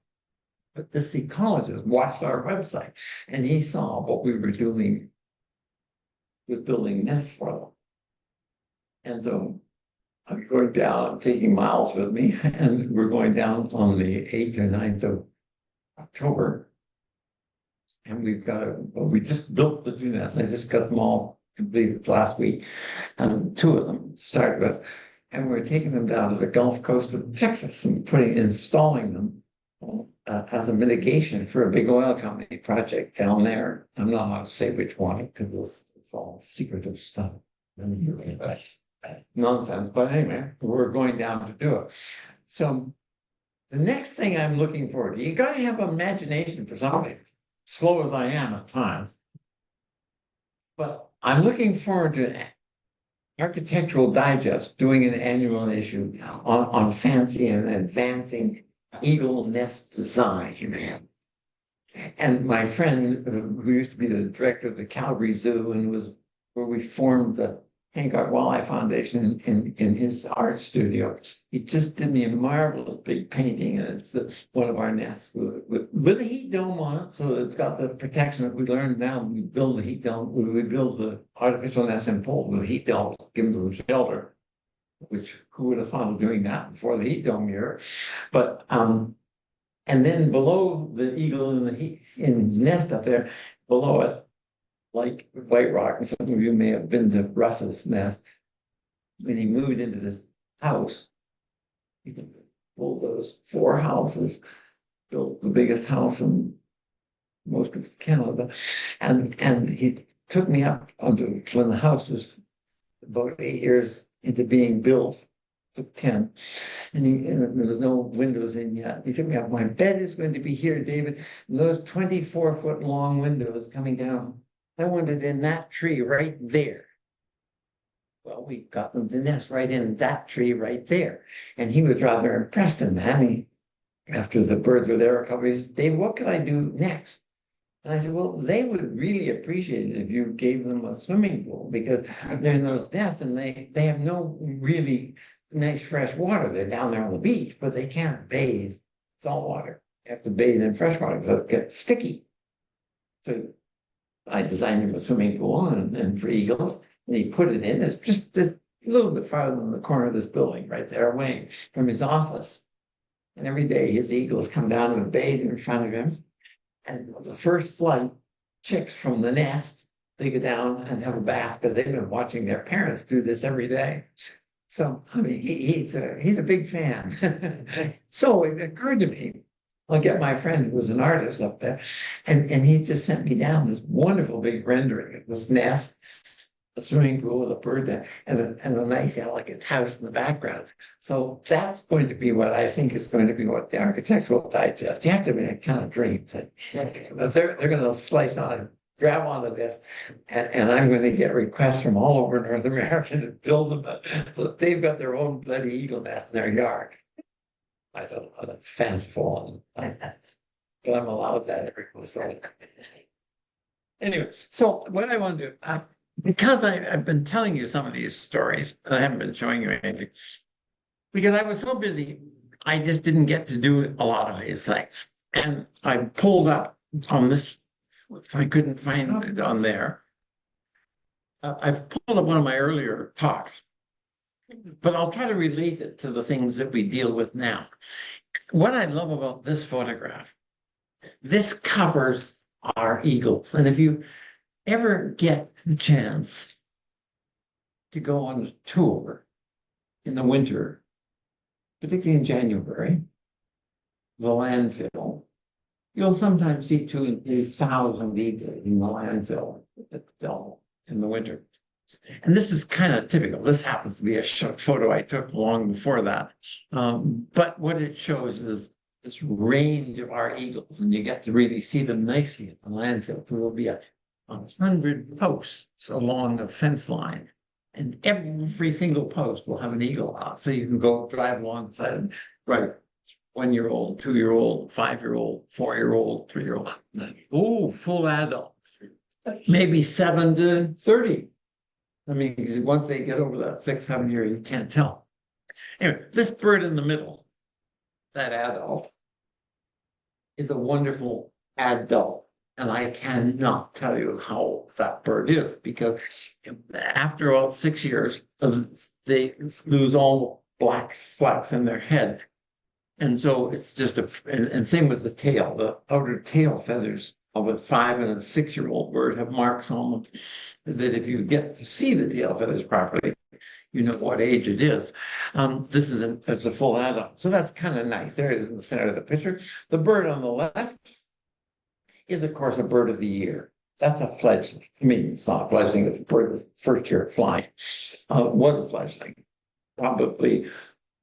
but this ecologist watched our website, and he saw what we were doing with building nests for them. And so I'm going down, taking Miles with me, and we're going down on the 8th or 9th of October. And we just built the 2 nests. I just got them all completed last week, and 2 of them to start with. And we're taking them down to the Gulf Coast of Texas and installing them as a mitigation for a big oil company project down there. I'm not allowed to say which one because it's all secretive stuff. Nonsense. But anyway, we're going down to do it. So the next thing I'm looking forward to, you got to have imagination for something, slow as I am at times. But I'm looking forward to Architectural Digest doing an annual issue on fancy and advancing eagle nest design. And my friend, who used to be the director of the Calgary Zoo and was where we formed the Hancock Wildlife Foundation in his art studio, he just did me a marvelous big painting, and it's one of our nests with a heat dome on it, so it's got the protection that we learned now. We build the heat dome, we build the artificial nest in poles with heat domes, give them some shelter, which who would have thought of doing that before the heat dome year? But and then below the eagle in his nest up there, below it, like White Rock, and some of you may have been to Russ's nest. When he moved into this house, he pulled those 4 houses, built the biggest house in most of Canada, and he took me up onto when the house was about 8 years into being built, took 10, and there was no windows in yet. He took me up. My bed is going to be here, David. And those 24-foot long windows coming down. I wanted in that tree right there. Well, we got them to nest right in that tree right there. And he was rather impressed in that. After the birds were there a couple of days, Dave, what could I do next? And I said, well, they would really appreciate it if you gave them a swimming pool, because they're in those nests and they have no really nice fresh water. They're down there on the beach, but they can't bathe salt water. You have to bathe in fresh water because it gets sticky. So I designed him a swimming pool and for eagles, and he put it in. It's just a little bit farther than the corner of this building, right there away from his office. And every day his eagles come down and bathe in front of him. And the first flight, chicks from the nest, they go down and have a bath because they've been watching their parents do this every day. So, I mean, he's a big fan. So it occurred to me, I'll get my friend who was an artist up there, and he just sent me down this wonderful big rendering of this nest, a swimming pool with a bird there, and a nice, elegant house in the background. So that's going to be what I think is going to be what the Architectural Digest. You have to be a kind of dream that they're going to slice on, grab onto this, and I'm going to get requests from all over North America to build them so that they've got their own bloody eagle nest in their yard. I don't know, that's fanciful, but I'm allowed that every once in a while. Anyway, so what I want to do, because I've been telling you some of these stories, and I haven't been showing you anything, because I was so busy, I just didn't get to do a lot of these things. And I pulled up on this, if I couldn't find it on there, I've pulled up one of my earlier talks, but I'll try to relate it to the things that we deal with now. What I love about this photograph, this covers our eagles. And if you ever get a chance to go on a tour in the winter, particularly in January, the landfill, you'll sometimes see 2,000 and 3,000 eagles in the landfill in the winter. And this is kind of typical. This happens to be a photo I took long before that. But what it shows is this range of our eagles, and you get to really see them nicely at the landfill, because there'll be 100 posts along a fence line, and every single post will have an eagle on. So you can go drive alongside and right, 1-year-old, 2-year-old, 5-year-old, 4-year-old, 3-year-old. Oh, full adult, maybe 7 to 30. I mean, because once they get over that 6-7 year, you can't tell. Anyway, this bird in the middle, that adult, is a wonderful adult. And I cannot tell you how that bird is, because after about 6 years, they lose all black flecks in their head. And so it's just and same with the tail. The outer tail feathers of a 5 and a 6-year-old bird have marks on them that if you get to see the tail feathers properly, you know what age it is. This is it's a full adult. So that's kind of nice. There it is in the center of the picture. The bird on the left is, of course, a bird of the year. That's a fledgling. I mean, it's not a fledgling, it's a bird that's first year flying. Was a fledgling, probably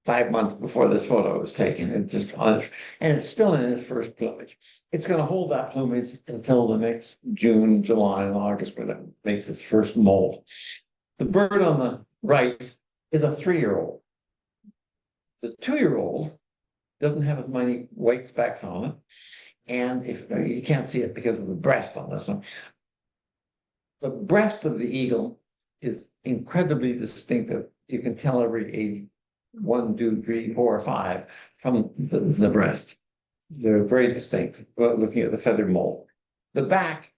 5 months before this photo was taken. And it's still in its first plumage. It's going to hold that plumage until the next June, July, and August, when it makes its first molt. The bird on the right is a 3-year-old. The 2-year-old doesn't have as many white specks on it. And if you can't see it because of the breast on this one, the breast of the eagle is incredibly distinctive. You can tell every age 1, 2, 3, 4, 5 from the breast. They're very distinct. Looking at the feather mold, the back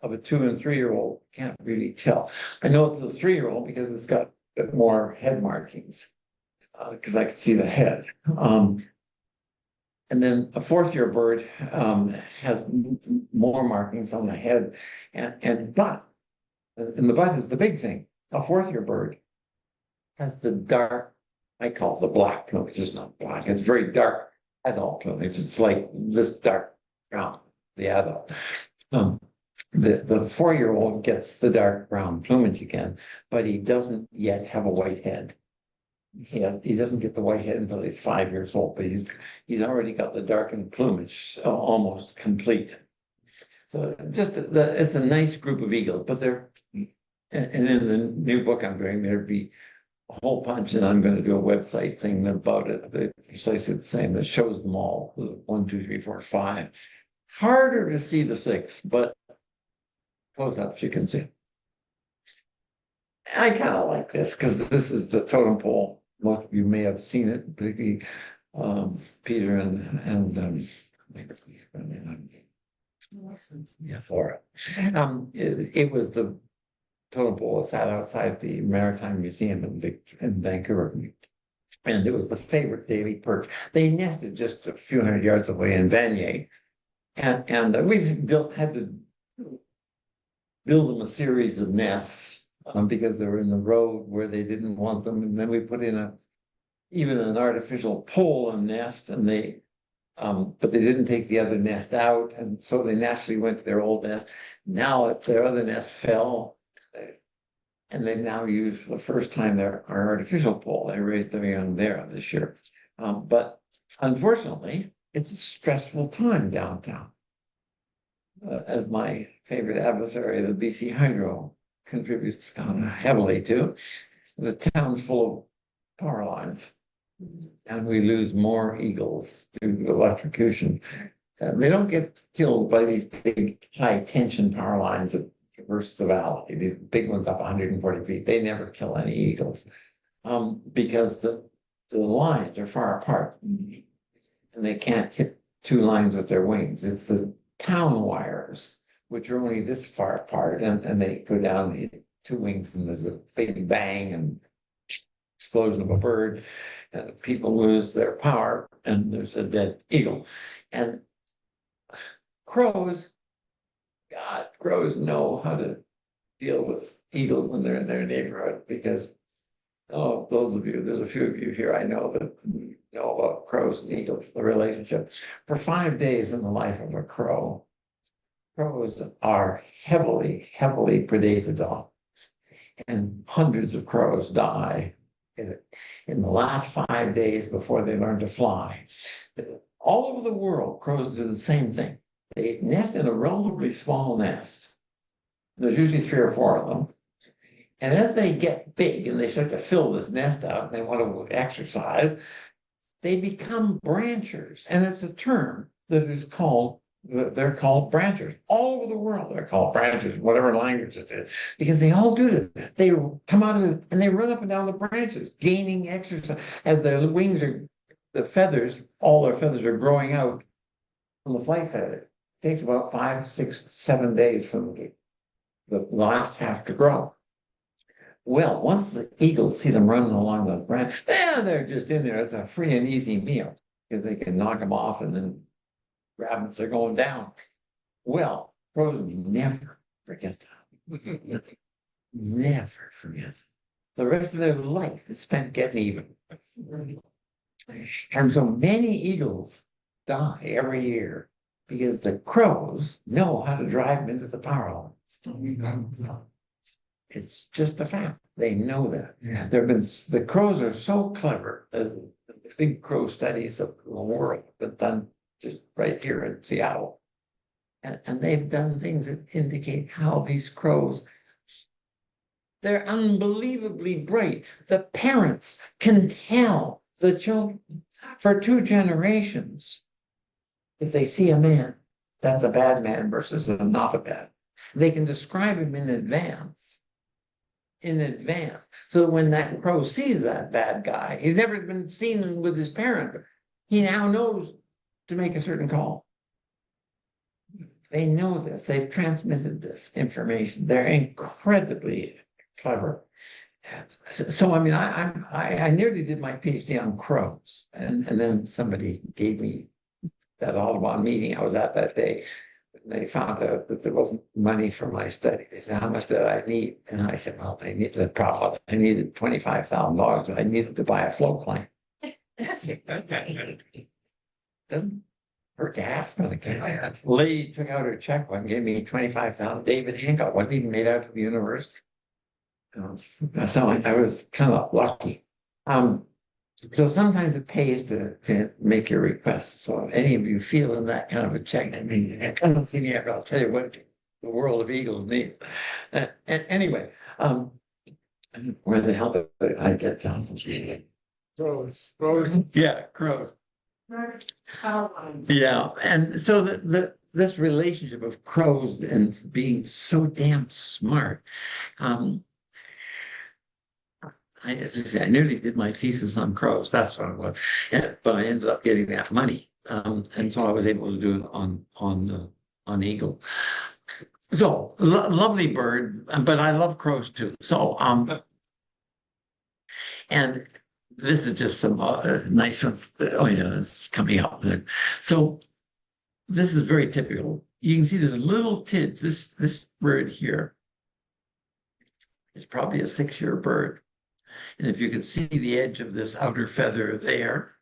of a 2- and 3-year-old can't really tell. I know it's a 3-year-old because it's got a bit more head markings, because I can see the head. And then a fourth year bird has more markings on the head and butt. And the butt is the big thing. A fourth year bird has the dark, I call it the black plumage. It's not black, it's very dark adult plumage. It's like this dark brown, the adult. The 4-year-old gets the dark brown plumage again, but he doesn't yet have a white head. He doesn't get the white head until he's 5 years old, but he's already got the darkened plumage almost complete. So it's a nice group of eagles, but they're, and in the new book I'm doing, there'd be a whole bunch, and I'm going to do a website thing about it. It's precisely the same. That shows them all. 1, 2, 3, 4, 5. Harder to see the 6, but close up you can see. I kind of like this because this is the totem pole. Most of you may have seen it, particularly Peter and yeah, Flora. It was the totem pole that sat outside the Maritime Museum in Vancouver. And it was the favorite daily perch. They nested just a few hundred yards away in Vanier. And we've had to build them a series of nests because they were in the road where they didn't want them. And then we put in even an artificial pole and nest, and but they didn't take the other nest out. And so they naturally went to their old nest. Now their other nest fell, and they now use for the first time our artificial pole. They raised their young there this year. But unfortunately, it's a stressful time downtown. As my favorite adversary, the BC Hydro, contributes heavily to, the town's full of power lines. And we lose more eagles due to electrocution. They don't get killed by these big high tension power lines that traverse the valley. These big ones up 140 feet, they never kill any eagles because the lines are far apart and they can't hit 2 lines with their wings. It's the town wires, which are only this far apart, and they go down, hit 2 wings, and there's a big bang and explosion of a bird, and people lose their power, and there's a dead eagle. And crows know how to deal with eagles when they're in their neighborhood, because there's a few of you here I know that know about crows and eagles, the relationship. For 5 days in the life of a crow, crows are heavily predated on, and hundreds of crows die in the last 5 days before they learn to fly. All over the world, crows do the same thing. They nest in a relatively small nest. There's usually 3 or 4 of them. And as they get big and they start to fill this nest out and they want to exercise, they become branchers. And it's a term that is called, they're called branchers. All over the world, they're called branchers, whatever language it is, because they all do this. They come out of it and they run up and down the branches, gaining exercise as their wings are, all their feathers are growing out from the flight feather. It takes about 5, 6, 7 days from the last half to grow. Well, once the eagles see them running along the branch, they're just in there. It's a free and easy meal because they can knock them off and then grab them as they're going down. Well, crows never forget that. Never forget that. The rest of their life is spent getting even. And so many eagles die every year because the crows know how to drive them into the power lines. It's just a fact. They know that. The crows are so clever. The big crow studies of the world have been done just right here in Seattle. And they've done things that indicate how these crows, they're unbelievably bright. The parents can tell the children for 2 generations if they see a man, that's a bad man versus a not a bad. They can describe him in advance. So when that crow sees that bad guy, he's never been seen with his parent, but he now knows to make a certain call. They know this. They've transmitted this information. They're incredibly clever. So I mean, I nearly did my PhD on crows, and then somebody gave me that Audubon meeting I was at that day. They found out that there wasn't money for my study. They said, how much did I need? And I said, well, I need the problem. I needed $25,000. I needed to buy a float plane. Doesn't hurt to ask on the lady took out her checkbook and gave me 25,000. David Hancock wasn't even made out to the university. So I was kind of lucky. So sometimes it pays to make your requests. So if any of you feel in that kind of a check, I mean, I don't see me ever. I'll tell you what the world of eagles needs. And anyway, where the hell did I get down? Crows. Yeah, crows. Yeah, and so this relationship of crows and being so damn smart. As I say, I nearly did my thesis on crows. That's what it was, but I ended up getting that money, and so I was able to do it on eagle. So lovely bird, but I love crows too. So and this is just some nice ones. Oh yeah, it's coming up. So this is very typical. You can see this little tid. This bird here is probably a 6-year bird. And if you can see the edge of this outer feather there,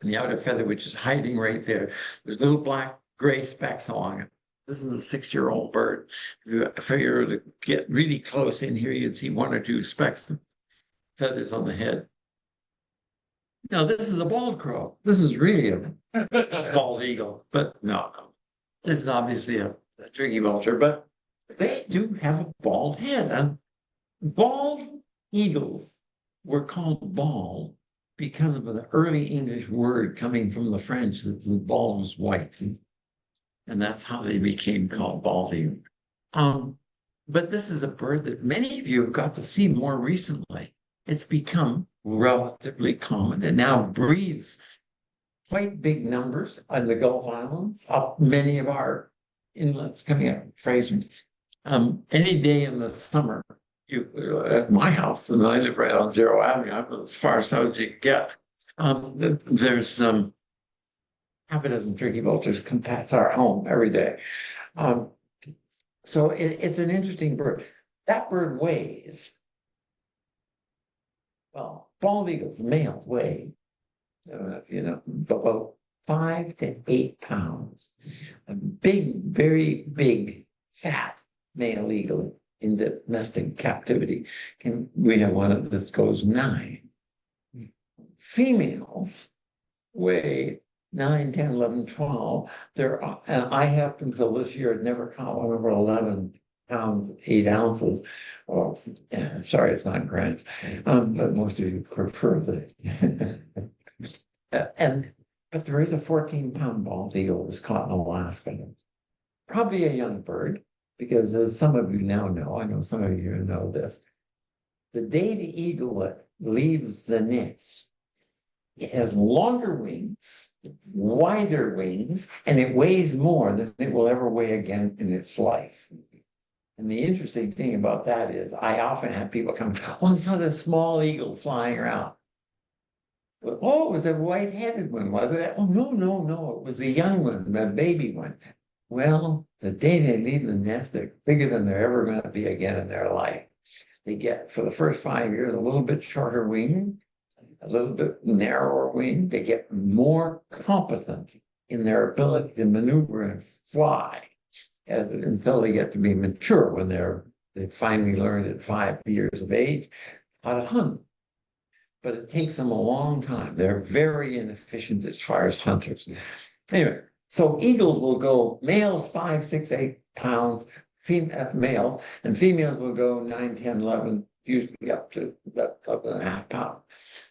and the outer feather, which is hiding right there, there's little black gray specks along it. This is a 6-year-old bird. If you were to get really close in here, you'd see 1 or 2 specks of feathers on the head. Now, this is a bald crow. This is really a bald eagle, but no. This is obviously a tricky vulture, but they do have a bald head. And bald eagles were called bald because of an early English word coming from the French that the bald was white. And that's how they became called bald eagle. But this is a bird that many of you have got to see more recently. It's become relatively common and now breeds quite big numbers on the Gulf Islands, up many of our inlets coming up Fraser. Any day in the summer, at my house, and I live right on Zero Avenue, I'm as far south as you can get. There's half a dozen turkey vultures come past our home every day. So it's an interesting bird. That bird weighs, well, bald eagles, males weigh, about 5 to 8 pounds. A big, very big, fat male eagle in domestic captivity. We have one of this goes 9. Females weigh 9, 10, 11, 12. And I happen to this year never caught one over 11 pounds, 8 ounces. Oh, yeah, sorry, it's not grams. But most of you prefer the. But there is a 14-pound bald eagle that was caught in Alaska. Probably a young bird, because as some of you now know, I know some of you know this, the day the eaglet leaves the nest, it has longer wings, wider wings, and it weighs more than it will ever weigh again in its life. And the interesting thing about that is I often have people come, oh, I saw this small eagle flying around. Well, oh, it was a white-headed one, wasn't it? Oh, no, it was the young one, the baby one. Well, the day they leave the nest, they're bigger than they're ever going to be again in their life. They get, for the first 5 years, a little bit shorter wing, a little bit narrower wing. They get more competent in their ability to maneuver and fly until they get to be mature when they finally learn at 5 years of age how to hunt. But it takes them a long time. They're very inefficient as far as hunters. Anyway, so eagles will go, males 5, 6, 8 pounds, males, and females will go 9, 10, 11, usually up to 11.5 pounds.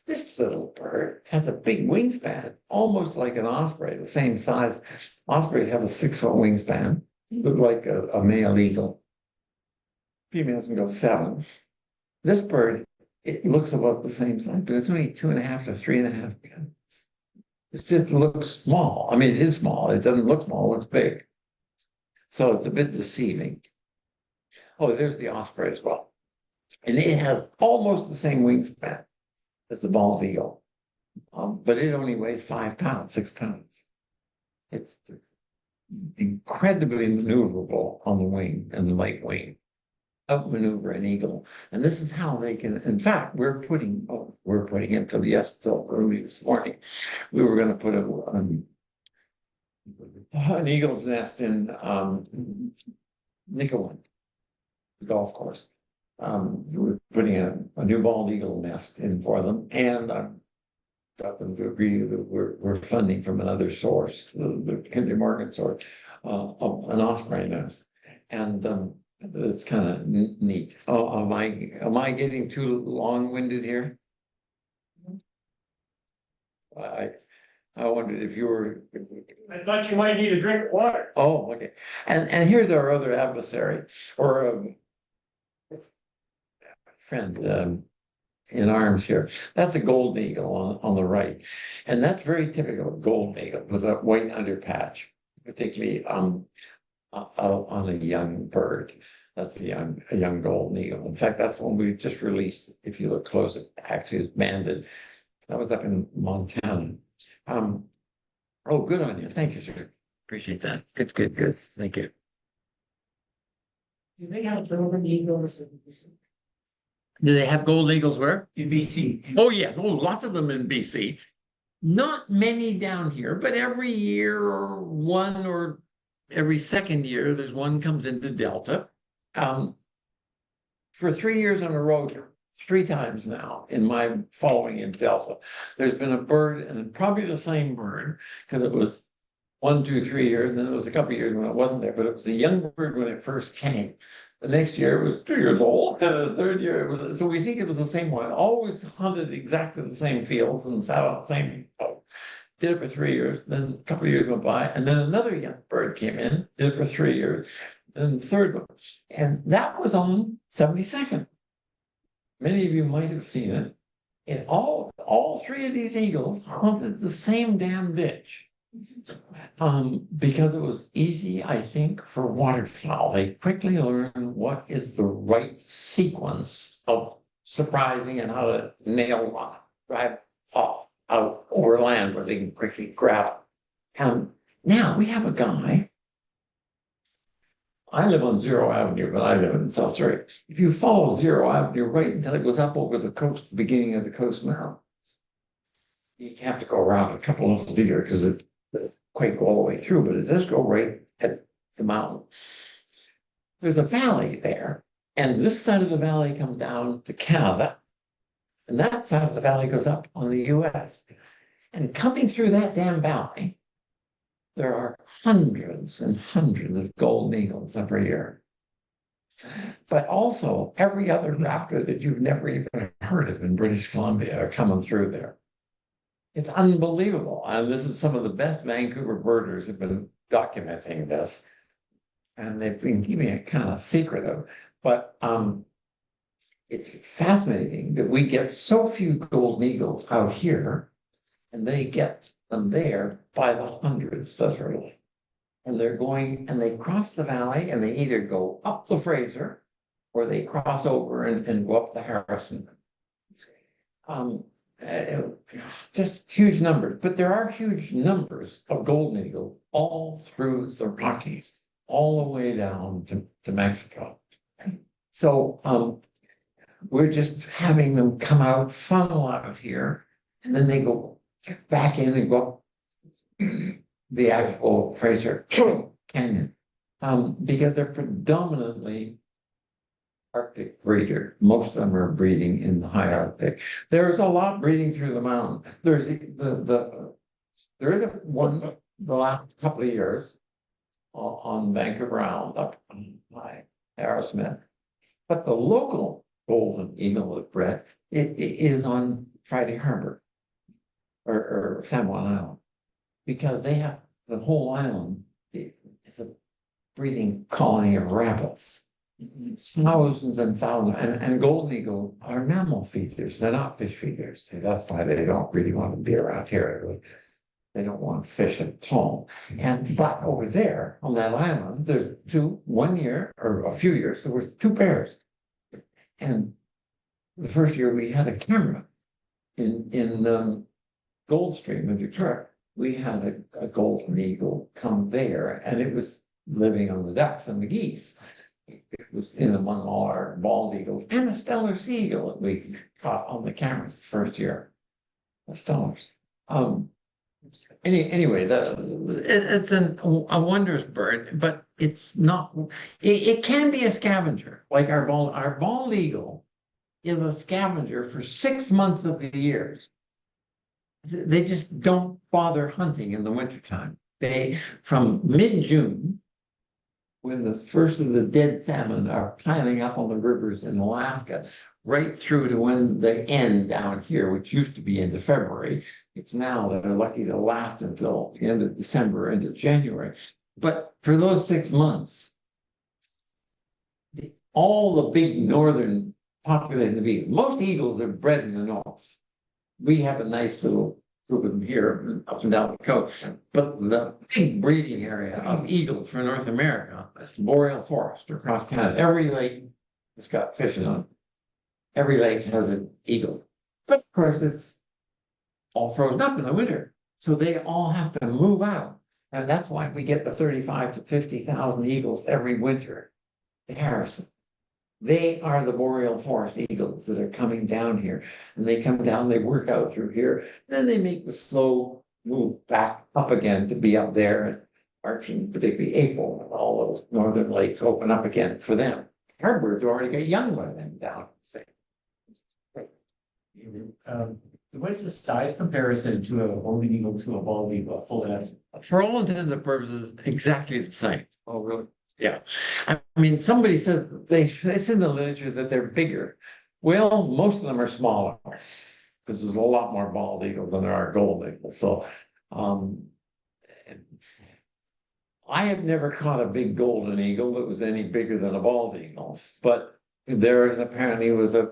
This little bird has a big wingspan, almost like an osprey, the same size. Ospreys have a 6-foot wingspan, look like a male eagle. Females can go 7. This bird, it looks about the same size, but it's only 2.5 to 3.5 pounds. It just looks small. I mean, it is small. It doesn't look small, it looks big. So it's a bit deceiving. Oh, there's the osprey as well. And it has almost the same wingspan as the bald eagle. But it only weighs 5 pounds, 6 pounds. It's incredibly maneuverable on the wing and the light wing. Outmaneuver an eagle. And this is how they can, in fact, we're putting it till early this morning. We were going to put an eagle's nest in Nickelwood, the golf course. We're putting a new bald eagle nest in for them, and got them to agree that we're funding from another source, the Kinder Morgan source, an osprey nest. And it's kind of neat. Oh, am I getting too long-winded here? I wondered if you were. I thought you might need a drink of water. Oh, okay. And here's our other adversary, or friend in arms here. That's a golden eagle on the right, and that's very typical of golden eagle with a white underpatch, particularly on a young bird. That's a young golden eagle. In fact, that's one we just released. If you look close, it actually is banded. That was up in Montana. Oh, good on you. Thank you, sir. Appreciate that. Good. Thank you. Do they have golden eagles in Do they have golden eagles where? BC? Oh, yeah. Oh, lots of them in BC. Not many down here, but every year or one or every second year, there's one comes into Delta. For 3 years in a row, 3 times now in my following in Delta, there's been a bird, and probably the same bird, because it was 1, 2, 3 years, and then it was a couple of years when it wasn't there, but it was a young bird when it first came. The next year it was 2 years old, and the third year it was, so we think it was the same one. Always hunted exactly the same fields and sat on the same boat. Did it for 3 years, then a couple of years went by, and then another young bird came in, did it for 3 years, and the third one. And that was on 72nd. Many of you might have seen it. And all 3 of these eagles hunted the same damn ditch. Because it was easy, I think, for waterfowl. They quickly learn what is the right sequence of surprising and how to nail one, drive off out over land where they can quickly grab it. Now we have a guy. I live on Zero Avenue, but I live in South Surrey. If you follow Zero Avenue right until it goes up over the coast, beginning of the Coast Mountains, you have to go around a couple of deer because it doesn't quite go all the way through, but it does go right at the mountain. There's a valley there, and this side of the valley comes down to Canada, and that side of the valley goes up on the US. And coming through that damn valley, there are hundreds and hundreds of golden eagles every year. But also every other raptor that you've never even heard of in British Columbia are coming through there. It's unbelievable. And this is some of the best Vancouver birders have been documenting this. And they've been keeping it kind of secretive. But it's fascinating that we get so few golden eagles out here, and they get them there by the hundreds, literally. And they're going, and they cross the valley, and they either go up the Fraser, or they cross over and go up the Harrison. Just huge numbers, but there are huge numbers of golden eagles all through the Rockies, all the way down to Mexico. So we're just having them come out, funnel out here, and then they go back in and go up the actual Fraser Canyon, because they're predominantly Arctic breeder. Most of them are breeding in the high Arctic. There's a lot breeding through the mountain. There is one the last couple of years on Vancouver Island up by Aerosmith, but the local golden eagle that bred it is on Friday Harbor or San Juan Island, because they have the whole island is a breeding colony of rabbits. Thousands and thousands, and golden eagle are mammal feeders. They're not fish feeders. See, that's why they don't really want to be around here. They don't want fish at all. But over there on that island, there's 1 year or a few years, there were 2 pairs. And the first year we had a camera in Goldstream in Victoria. we had a golden eagle come there, and it was living on the ducks and the geese. It was in among all our bald eagles and a stellar sea eagle that we caught on the cameras the first year. The stellars. Anyway, it's a wondrous bird, but it's not. It can be a scavenger. Like our bald eagle is a scavenger for 6 months of the year. They just don't bother hunting in the wintertime. They, from mid-June, when the first of the dead salmon are piling up on the rivers in Alaska, right through to when they end down here, which used to be into February. It's now they're lucky to last until the end of December, into January. But for those 6 months, all the big northern population of eagles, most eagles are bred in the north. We have a nice little group of them here up and down the coast, but the big breeding area of eagles for North America is the boreal forest across Canada. Every lake has got fishing on it. Every lake has an eagle, but of course it's all frozen up in the winter, so they all have to move out, and that's why we get the 35 to 50,000 eagles every winter to Harrison. They are the boreal forest eagles that are coming down here, and they come down, they work out through here, then they make the slow move back up again to be up there in March and particularly April, when all those northern lakes open up again for them. Our birds already get young by then down. What is the size comparison to a golden eagle to a bald eagle, a full head? For all intents and purposes, exactly the same. Oh, really? Yeah. I mean, somebody says it's in the literature that they're bigger. Well, most of them are smaller because there's a lot more bald eagles than there are golden eagles. So, I have never caught a big golden eagle that was any bigger than a bald eagle, but there is apparently was a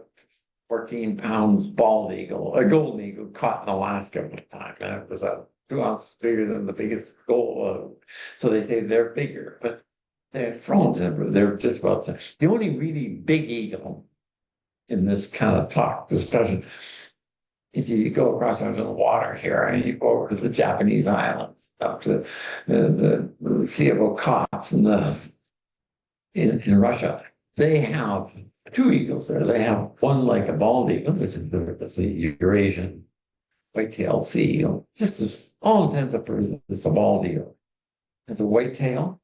14-pound bald eagle, a golden eagle caught in Alaska one time, and it was 2 ounces bigger than the biggest gold. So they say they're bigger, but they're just about the same. The only really big eagle in this kind of talk discussion is you go across under the water here and you go over to the Japanese islands, up to the Sea of Okhotsk in Russia. They have 2 eagles there. They have one like a bald eagle, which is the Eurasian white-tailed sea eagle. Just as all intents and purposes, it's a bald eagle. It's a white tail,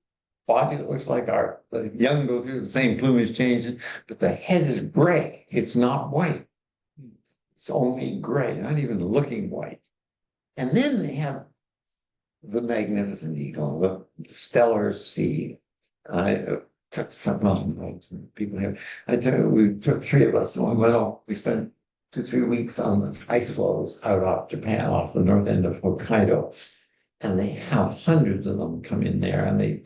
body that looks like our. The young go through the same plumage changing, but the head is gray. It's not white. It's only gray, not even looking white. And then they have the magnificent eagle, the stellar sea. I took some people here. We took 3 of us, and we went off. We spent 2-3 weeks on the ice floes out off Japan, off the north end of Hokkaido. And they have hundreds of them come in there, and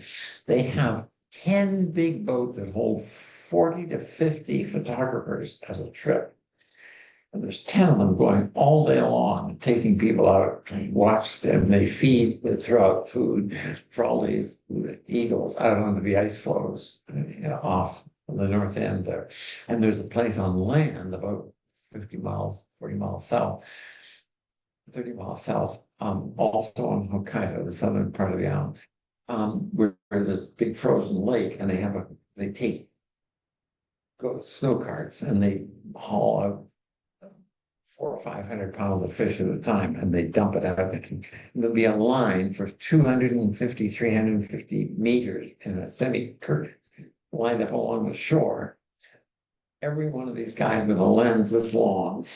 they have 10 big boats that hold 40 to 50 photographers as a trip. And there's 10 of them going all day long, taking people out to watch them. They feed, they throw out food for all these eagles out onto the ice floes, off on the north end there. And there's a place on land about 50 miles, 40 miles south, 30 miles south, also on Hokkaido, the southern part of the island, where there's a big frozen lake, and they go snow carts, and they haul out 400 or 500 pounds of fish at a time, and they dump it out. And there'll be a line for 250, 350 meters in a semi-curve lined up along the shore. Every one of these guys with a lens this long,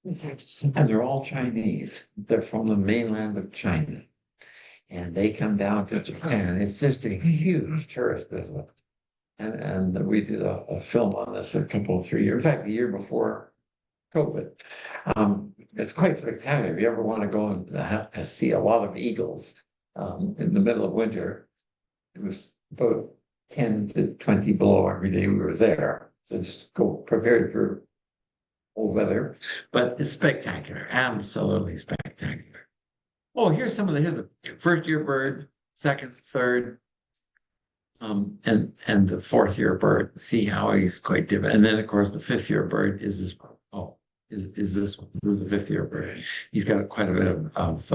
and they're all Chinese. They're from the mainland of China, and they come down to Japan. It's just a huge tourist business. And we did a film on this a couple of 3 years. In fact, the year before COVID. It's quite spectacular. If you ever want to go and see a lot of eagles in the middle of winter, it was about 10 to 20 below every day we were there. So just go prepared for cold weather, but it's spectacular, absolutely spectacular. Oh, here's the first year bird, second, third, and the 4th year bird. See how he's quite different. And then of course the 5th year bird is this one. Oh, is this one? This is the 5th year bird. He's got quite a bit of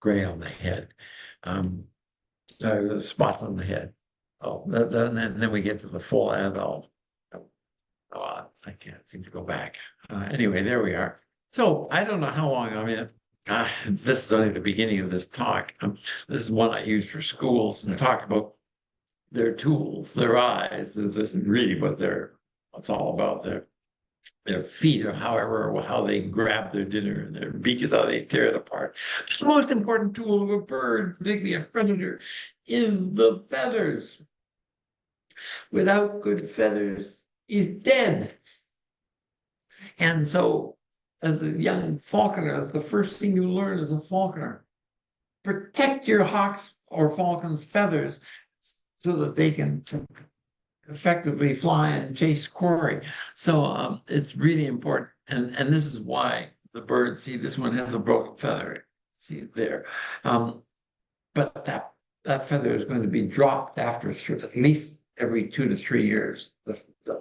gray on the head. The spots on the head. Oh, then we get to the full adult. Oh, I can't seem to go back. Anyway, there we are. So I don't know how long I'm in. This is only the beginning of this talk. This is one I use for schools and talk about their tools, their eyes. This is really what's all about. Their feet, or however, how they grab their dinner, and their beak is how they tear it apart. The most important tool of a bird, particularly a predator, is the feathers. Without good feathers, he's dead. And so, as a young falconer, that's the first thing you learn as a falconer. Protect your hawk's or falcon's feathers so that they can effectively fly and chase quarry. So it's really important. And this is why the bird, see, this one has a broken feather. See it there. But that feather is going to be dropped after at least every 2 to 3 years.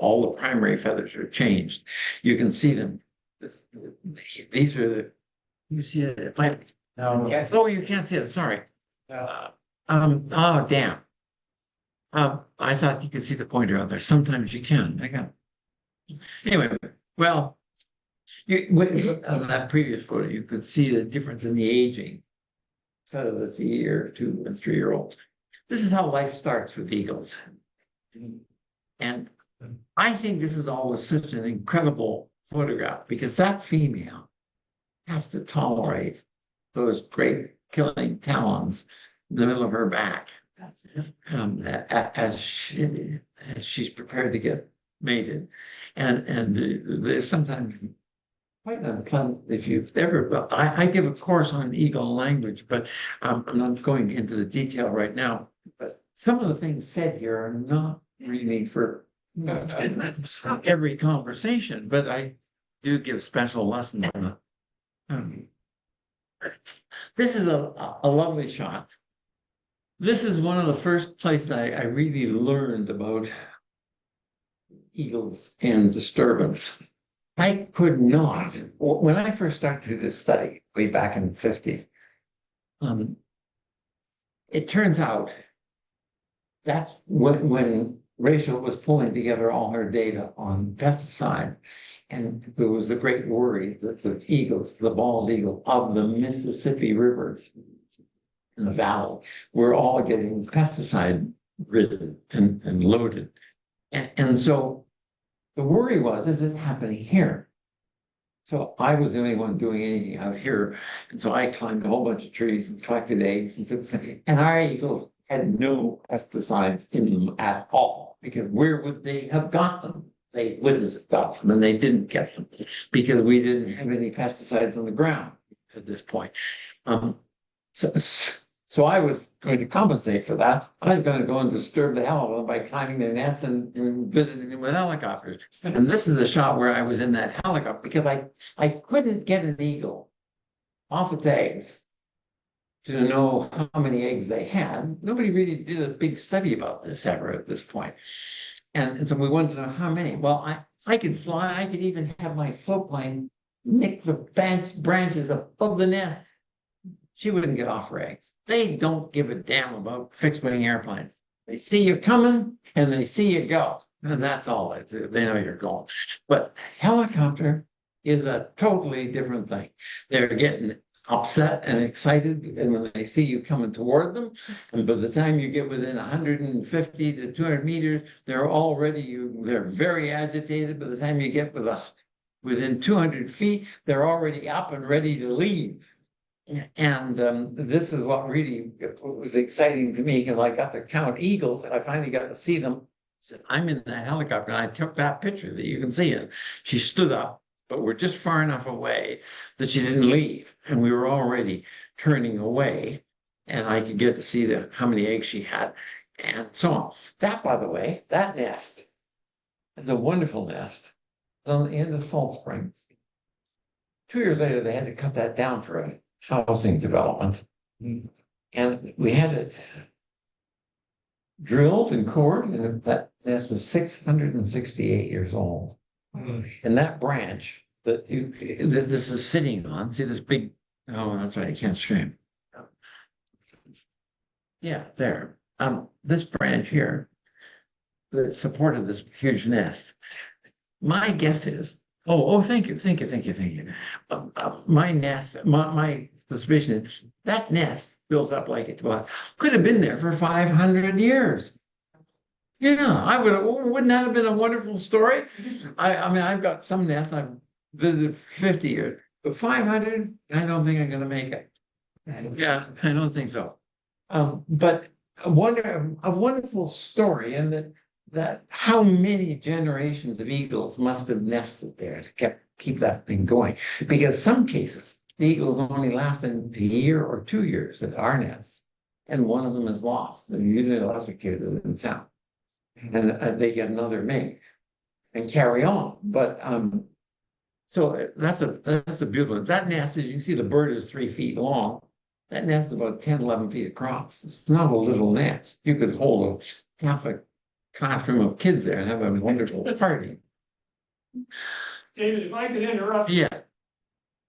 All the primary feathers are changed. You can see them. These are the, you see it? No. Oh, you can't see it. Sorry. Oh, damn. I thought you could see the pointer out there. Sometimes you can. I got it. Anyway, well, on that previous photo, you could see the difference in the aging. Feather that's a year, 2 and 3 year old. This is how life starts with eagles. And I think this is always such an incredible photograph because that female has to tolerate those great killing talons in the middle of her back. As she's prepared to get mated, and there's sometimes quite unpleasant if you've ever. I give a course on eagle language, but I'm not going into the detail right now. But some of the things said here are not really for every conversation, but I do give special lessons on it. This is a lovely shot. This is one of the first places I really learned about eagles and disturbance. I could not, when I first started to do this study way back in the 50s, it turns out that's when Rachel was pulling together all her data on pesticide, and there was a great worry that the eagles, the bald eagle of the Mississippi River, in the valley, we're all getting pesticide ridden and loaded. And so the worry was, is it happening here? So I was the only one doing anything out here. And so I climbed a whole bunch of trees and collected eggs and took some, and our eagles had no pesticides in them at all, because where would they have got them? They wouldn't have got them, and they didn't get them because we didn't have any pesticides on the ground at this point. So I was going to compensate for that. I was going to go and disturb the hell of them by climbing their nests and visiting them with helicopters. And this is a shot where I was in that helicopter because I couldn't get an eagle off its eggs to know how many eggs they had. Nobody really did a big study about this ever at this point. And so we wanted to know how many. Well, I could fly. I could even have my float plane nick the branches above the nest. She wouldn't get off her eggs. They don't give a damn about fixed wing airplanes. They see you coming and they see you go. And that's all they do. They know you're going. But helicopter is a totally different thing. They're getting upset and excited, and when they see you coming toward them, and by the time you get within 150 to 200 meters, they're very agitated. By the time you get within 200 feet, they're already up and ready to leave. And this is what really was exciting to me, because I got to count eagles and I finally got to see them. I said, I'm in that helicopter, and I took that picture that you can see it. She stood up, but we're just far enough away that she didn't leave, and we were already turning away, and I could get to see how many eggs she had and so on. That, by the way, that nest is a wonderful nest. It's on the end of Salt Spring. 2 years later, they had to cut that down for a housing development. And we had it drilled and cored, and that nest was 668 years old. And that branch that this is sitting on, see this big, oh, that's right, I can't stream. Yeah, there. This branch here that supported this huge nest. My guess is, thank you. My nest, my suspicion is that nest built up like it was, could have been there for 500 years. Yeah, wouldn't that have been a wonderful story? I mean, I've got some nests I've visited for 50 years, but 500, I don't think I'm gonna make it. Yeah, I don't think so. But a wonderful story, and that how many generations of eagles must have nested there to keep that thing going. Because some cases, the eagles only last a year or 2 years at our nests, and one of them is lost. They're usually electrocuted in town, and they get another mate and carry on. But so that's a beautiful. That nest, as you can see, the bird is 3 feet long. That nest is about 10, 11 feet across. It's not a little nest. You could hold a half a classroom of kids there and have a wonderful party. David, if I could interrupt. Yeah,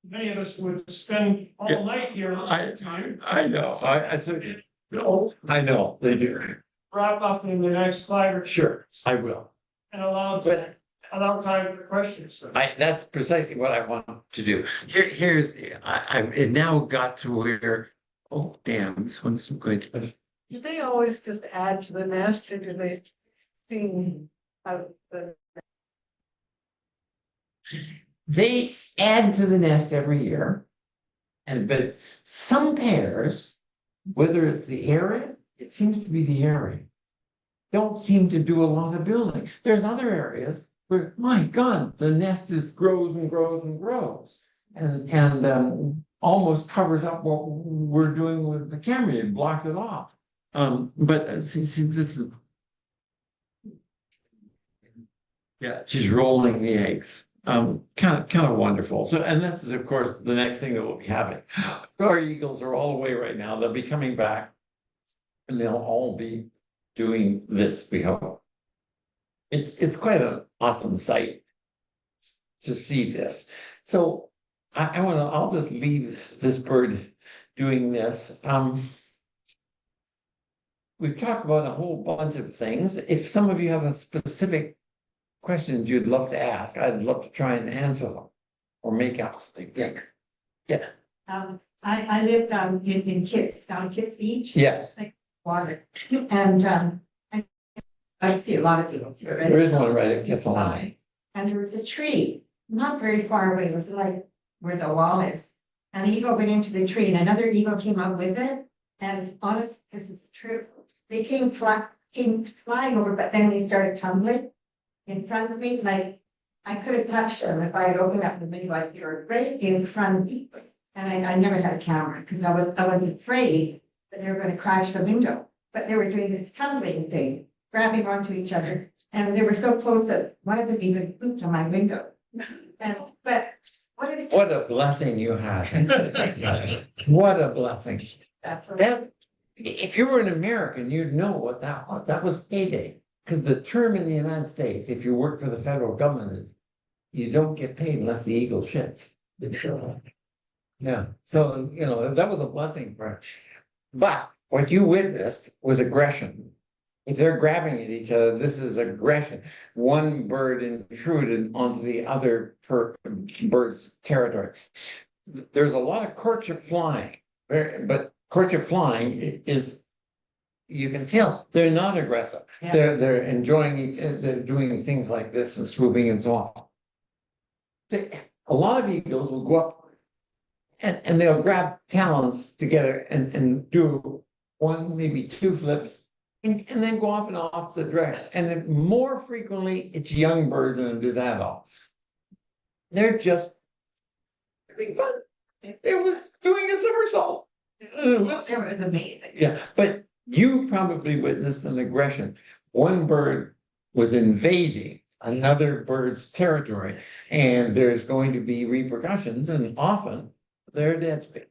Many of us would spend all Yeah. night here listening to you. I know. I know they do. Wrap up in the next 5 or Sure, I will. and allow time for questions. That's precisely what I want to do. It now got to where, oh, damn, this one isn't going to. Do they always just add to the nest, or do they sing out the? They add to the nest every year. But some pairs, whether it's the area, it seems to be the area, don't seem to do a lot of building. There's other areas where, my God, the nest grows and grows and grows. And almost covers up what we're doing with the camera, it blocks it off. But see, this is. Yeah, she's rolling the eggs. Kind of wonderful. So, and this is, of course, the next thing that we'll be having. Our eagles are all away right now. They'll be coming back, and they'll all be doing this, we hope. It's quite an awesome sight to see this. So I'll just leave this bird doing this. We've talked about a whole bunch of things. If some of you have a specific questions you'd love to ask, I'd love to try and answer them or make out something. Yeah. I lived in Kitts, down Kitts Beach. Yes. Water. And I see a lot of people here. There is one right at Kitsaline. And there was a tree, not very far away. It was like where the wall is. An eagle went into the tree and another eagle came up with it. And honest, this is true. They came flying over, but then they started tumbling in front of me. Like I could have touched them if I had opened up the window. I'd be right in front of me. And I never had a camera because I was afraid that they were going to crash the window. But they were doing this tumbling thing, grabbing onto each other. And they were so close that one of them even pooped on my window. But what a blessing you had. What a blessing. If you were an American, you'd know what that was. That was payday. Because the term in the United States, if you work for the federal government, you don't get paid unless the eagle shits. Yeah. So, that was a blessing for it. But what you witnessed was aggression. If they're grabbing at each other, this is aggression. One bird intruded onto the other bird's territory. There's a lot of courtship flying, but courtship flying is, you can tell they're not aggressive. Yeah. They're enjoying, they're doing things like this and swooping and so on. A lot of eagles will go up and they'll grab talons together and do one, maybe two flips. And then go off in the opposite direction. And then more frequently, it's young birds than it is adults. They're just having fun. It was doing a somersault. It was amazing. Yeah, but you probably witnessed an aggression. One bird was invading another bird's territory, and there's going to be repercussions, and often they're deadly.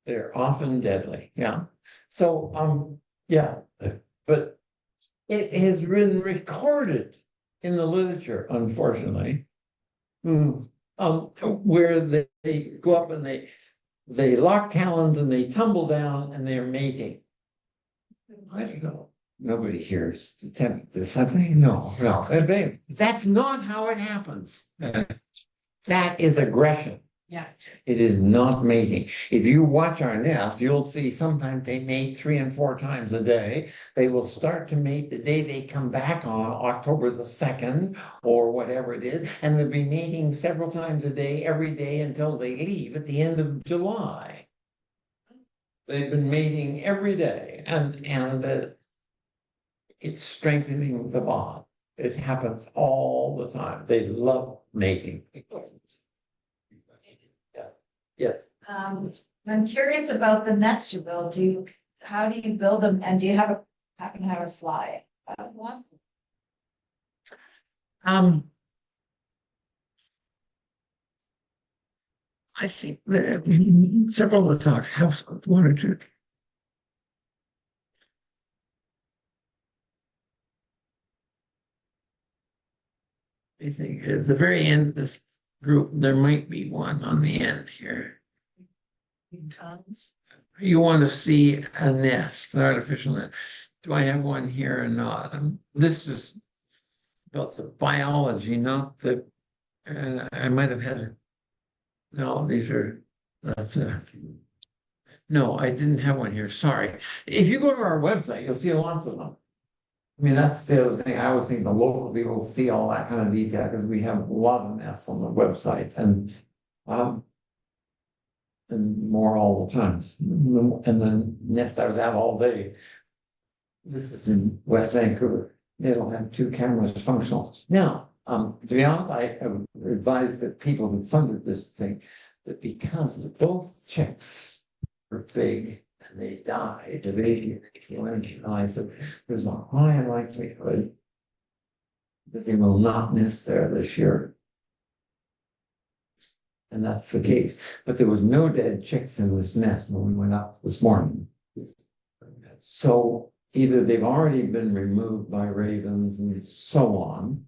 They're often deadly. Yeah. So, yeah. But it has been recorded in the literature, unfortunately, where they go up and they lock talons and they tumble down and they're mating. I don't know. Nobody hears attempt this, have they? No, no. That's not how it happens. That is aggression. Yeah. It is not mating. If you watch our nests, you'll see sometimes they mate 3 and 4 times a day. They will start to mate the day they come back on October the 2nd or whatever it is, and they'll be mating several times a day, every day until they leave at the end of July. They've been mating every day, and it's strengthening the bond. It happens all the time. They love mating. Yes. I'm curious about the nest you build. How do you build them? And do you happen to have a slide? One? I think that several of the talks have one or two. I think at the very end of this group, there might be one on the end here. Tons. You want to see a nest, an artificial nest. Do I have one here or not? This is about the biology, not the, I might have had it. No, no, I didn't have one here. Sorry. If you go to our website, you'll see lots of them. I mean, that's the other thing. I always think the local people see all that kind of detail because we have a lot of nests on the website and more all the time. And the nest I was at all day. This is in West Vancouver. It'll have 2 cameras functional. Now, to be honest, I have advised the people who funded this thing that because both chicks were big and they died of avian influenza, I said there's a high likelihood that they will not nest there this year. And that's the case. But there was no dead chicks in this nest when we went up this morning. So either they've already been removed by ravens and so on.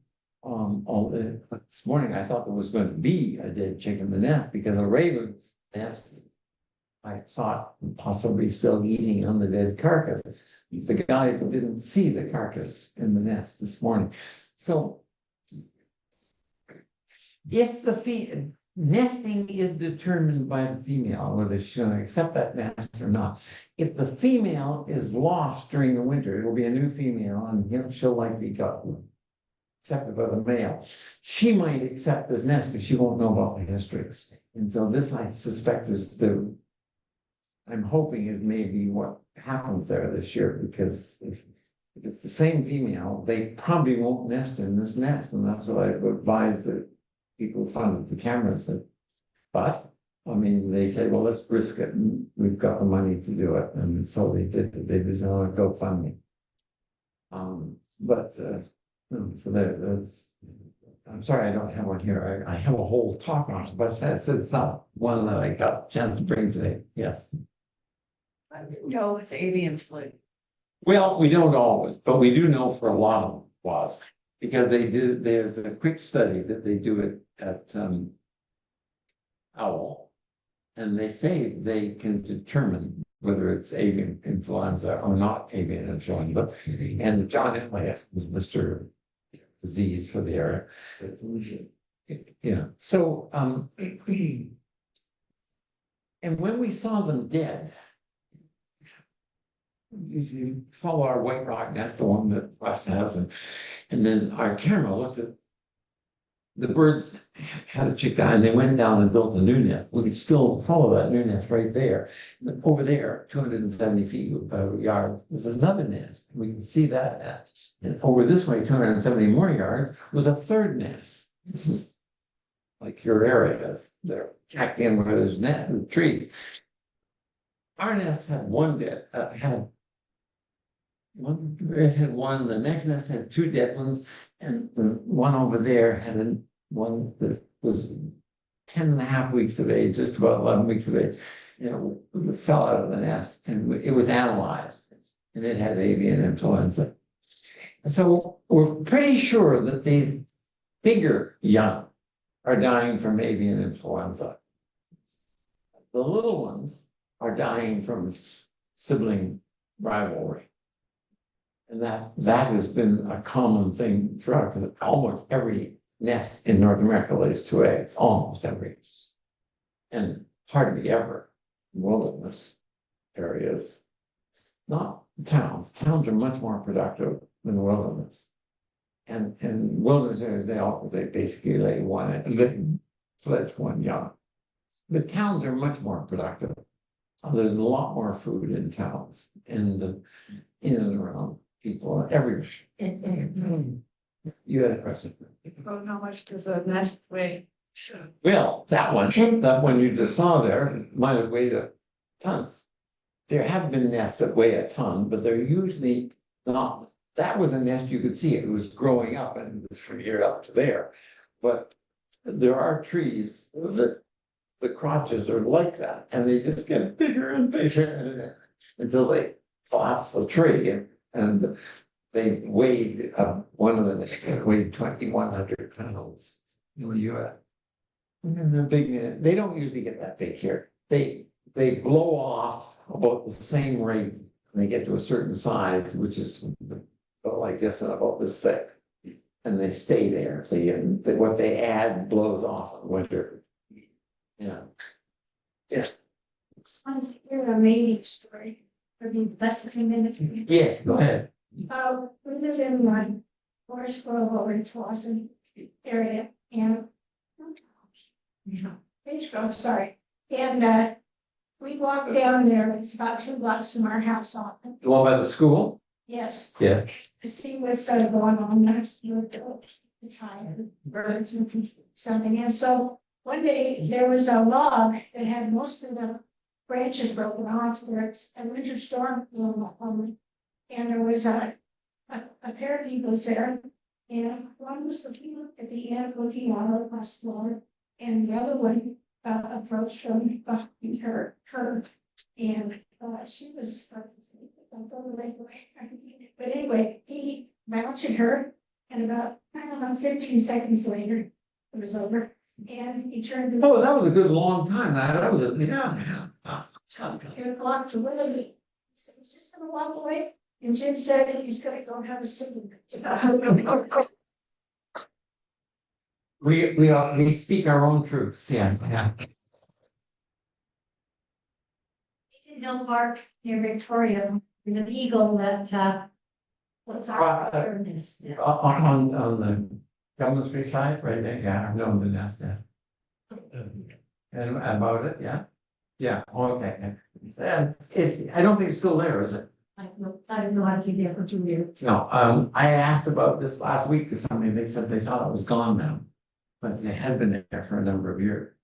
This morning I thought there was going to be a dead chick in the nest because a raven's nest, I thought possibly still eating on the dead carcass. The guys didn't see the carcass in the nest this morning. So if the nesting is determined by the female, whether she's going to accept that nest or not. If the female is lost during the winter, it will be a new female, and she'll likely get accepted by the male. She might accept this nest if she won't know about the history. And so this, I suspect, I'm hoping is maybe what happens there this year, because if it's the same female, they probably won't nest in this nest, and that's what I advise the people who funded the cameras. But I mean, they said, well, let's risk it, and we've got the money to do it, and so they did. They did on a GoFundMe. So that's. I'm sorry, I don't have one here. I have a whole talk on it, but it's not one that I got a chance to bring today. Yes. I didn't know it was avian flu. Well, we don't always, but we do know for a lot of them was, because there's a quick study that they do it at Owl, and they say they can determine whether it's avian influenza or not avian influenza. And John Elliott was Mr. Disease for the area. Yeah. So and when we saw them dead, you follow our white rock nest, the one that Wes has, and then our camera looked at the birds had a chick die, and they went down and built a new nest. We could still follow that new nest right there. And over there, 270 feet yards, was another nest. We can see that nest. And over this way, 270 more yards, was a third nest. This is like your area. They're packed in where there's trees. Our nest had one dead, it had one, the next nest had 2 dead ones, and the one over there had one that was 10 and a half weeks of age, just about 11 weeks of age. It fell out of the nest, and it was analyzed, and it had avian influenza. And so we're pretty sure that these bigger young are dying from avian influenza. The little ones are dying from sibling rivalry. And that has been a common thing throughout, because almost every nest in North America lays 2 eggs, almost every. And hardly ever wilderness areas, not towns. Towns are much more productive than wilderness. And in wilderness areas, they basically lay one egg, they fledge one young. But towns are much more productive. There's a lot more food in towns, in and around people, everywhere. You had a question. About how much does a nest weigh? Sure. Well, that one you just saw there might have weighed a ton. There have been nests that weigh a ton, but they're usually not. That was a nest you could see, it was growing up and it was from here up to there. But there are trees that the crotches are like that, and they just get bigger and bigger until they collapse the tree. And they weighed, one of them weighed 2,100 pounds. They're big. They don't usually get that big here. They blow off about the same rate when they get to a certain size, which is about like this and about this thick. And they stay there. What they add blows off in winter. Yeah. Yeah. I'm hearing a mating story, maybe less than 10 minutes. Yes, go ahead. We live in one Forest Grove over in Flossin area and. Page Grove, sorry. And we walk down there, it's about 2 blocks from our house often. The one by the school? Yes. Yeah. To see what's sort of going on next year, the tired birds and something. And so one day there was a log that had most of the branches broken off. There's a winter storm blowing up on it. And there was a pair of eagles there. And one was looking at the end, looking out across the lawn. And the other one approached from behind her. And she was. But anyway, he mounted her, and about, I don't know, 15 seconds later, it was over. And he turned. Oh, that was a good long time. That was yeah. And walked away. He said, he's just gonna walk away. And Jim said he's gonna go have a cigarette. We speak our own truths. Yeah. Hill Park near Victoria, with an eagle that was our nest. On the Government Street side, right there. Yeah, I've known the nest. Yeah. And about it, yeah. Yeah. Okay. I don't think it's still there, is it? I have no idea what you do. No. I asked about this last week to somebody. They said they thought it was gone now, but they had been there for a number of years.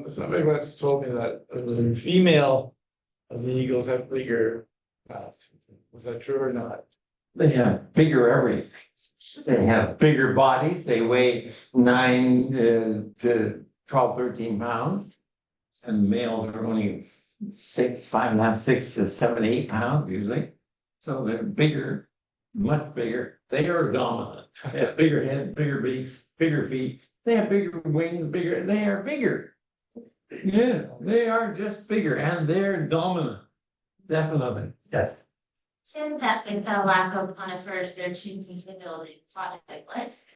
Somebody once told me that it was a female of the eagles have bigger mouth. Was that true or not? They have bigger everything. They have bigger bodies. They weigh 9 to 12, 13 pounds. And males are only 6, 5.5, 6 to 7, 8 pounds usually. So they're bigger, much bigger. They are dominant. They have bigger head, bigger beaks, bigger feet. They have bigger wings, they are bigger. Yeah, they are just bigger and they're dominant. Definitely. Yes. Tim, that with the lack of conifers, they're choosing to build plotted legs.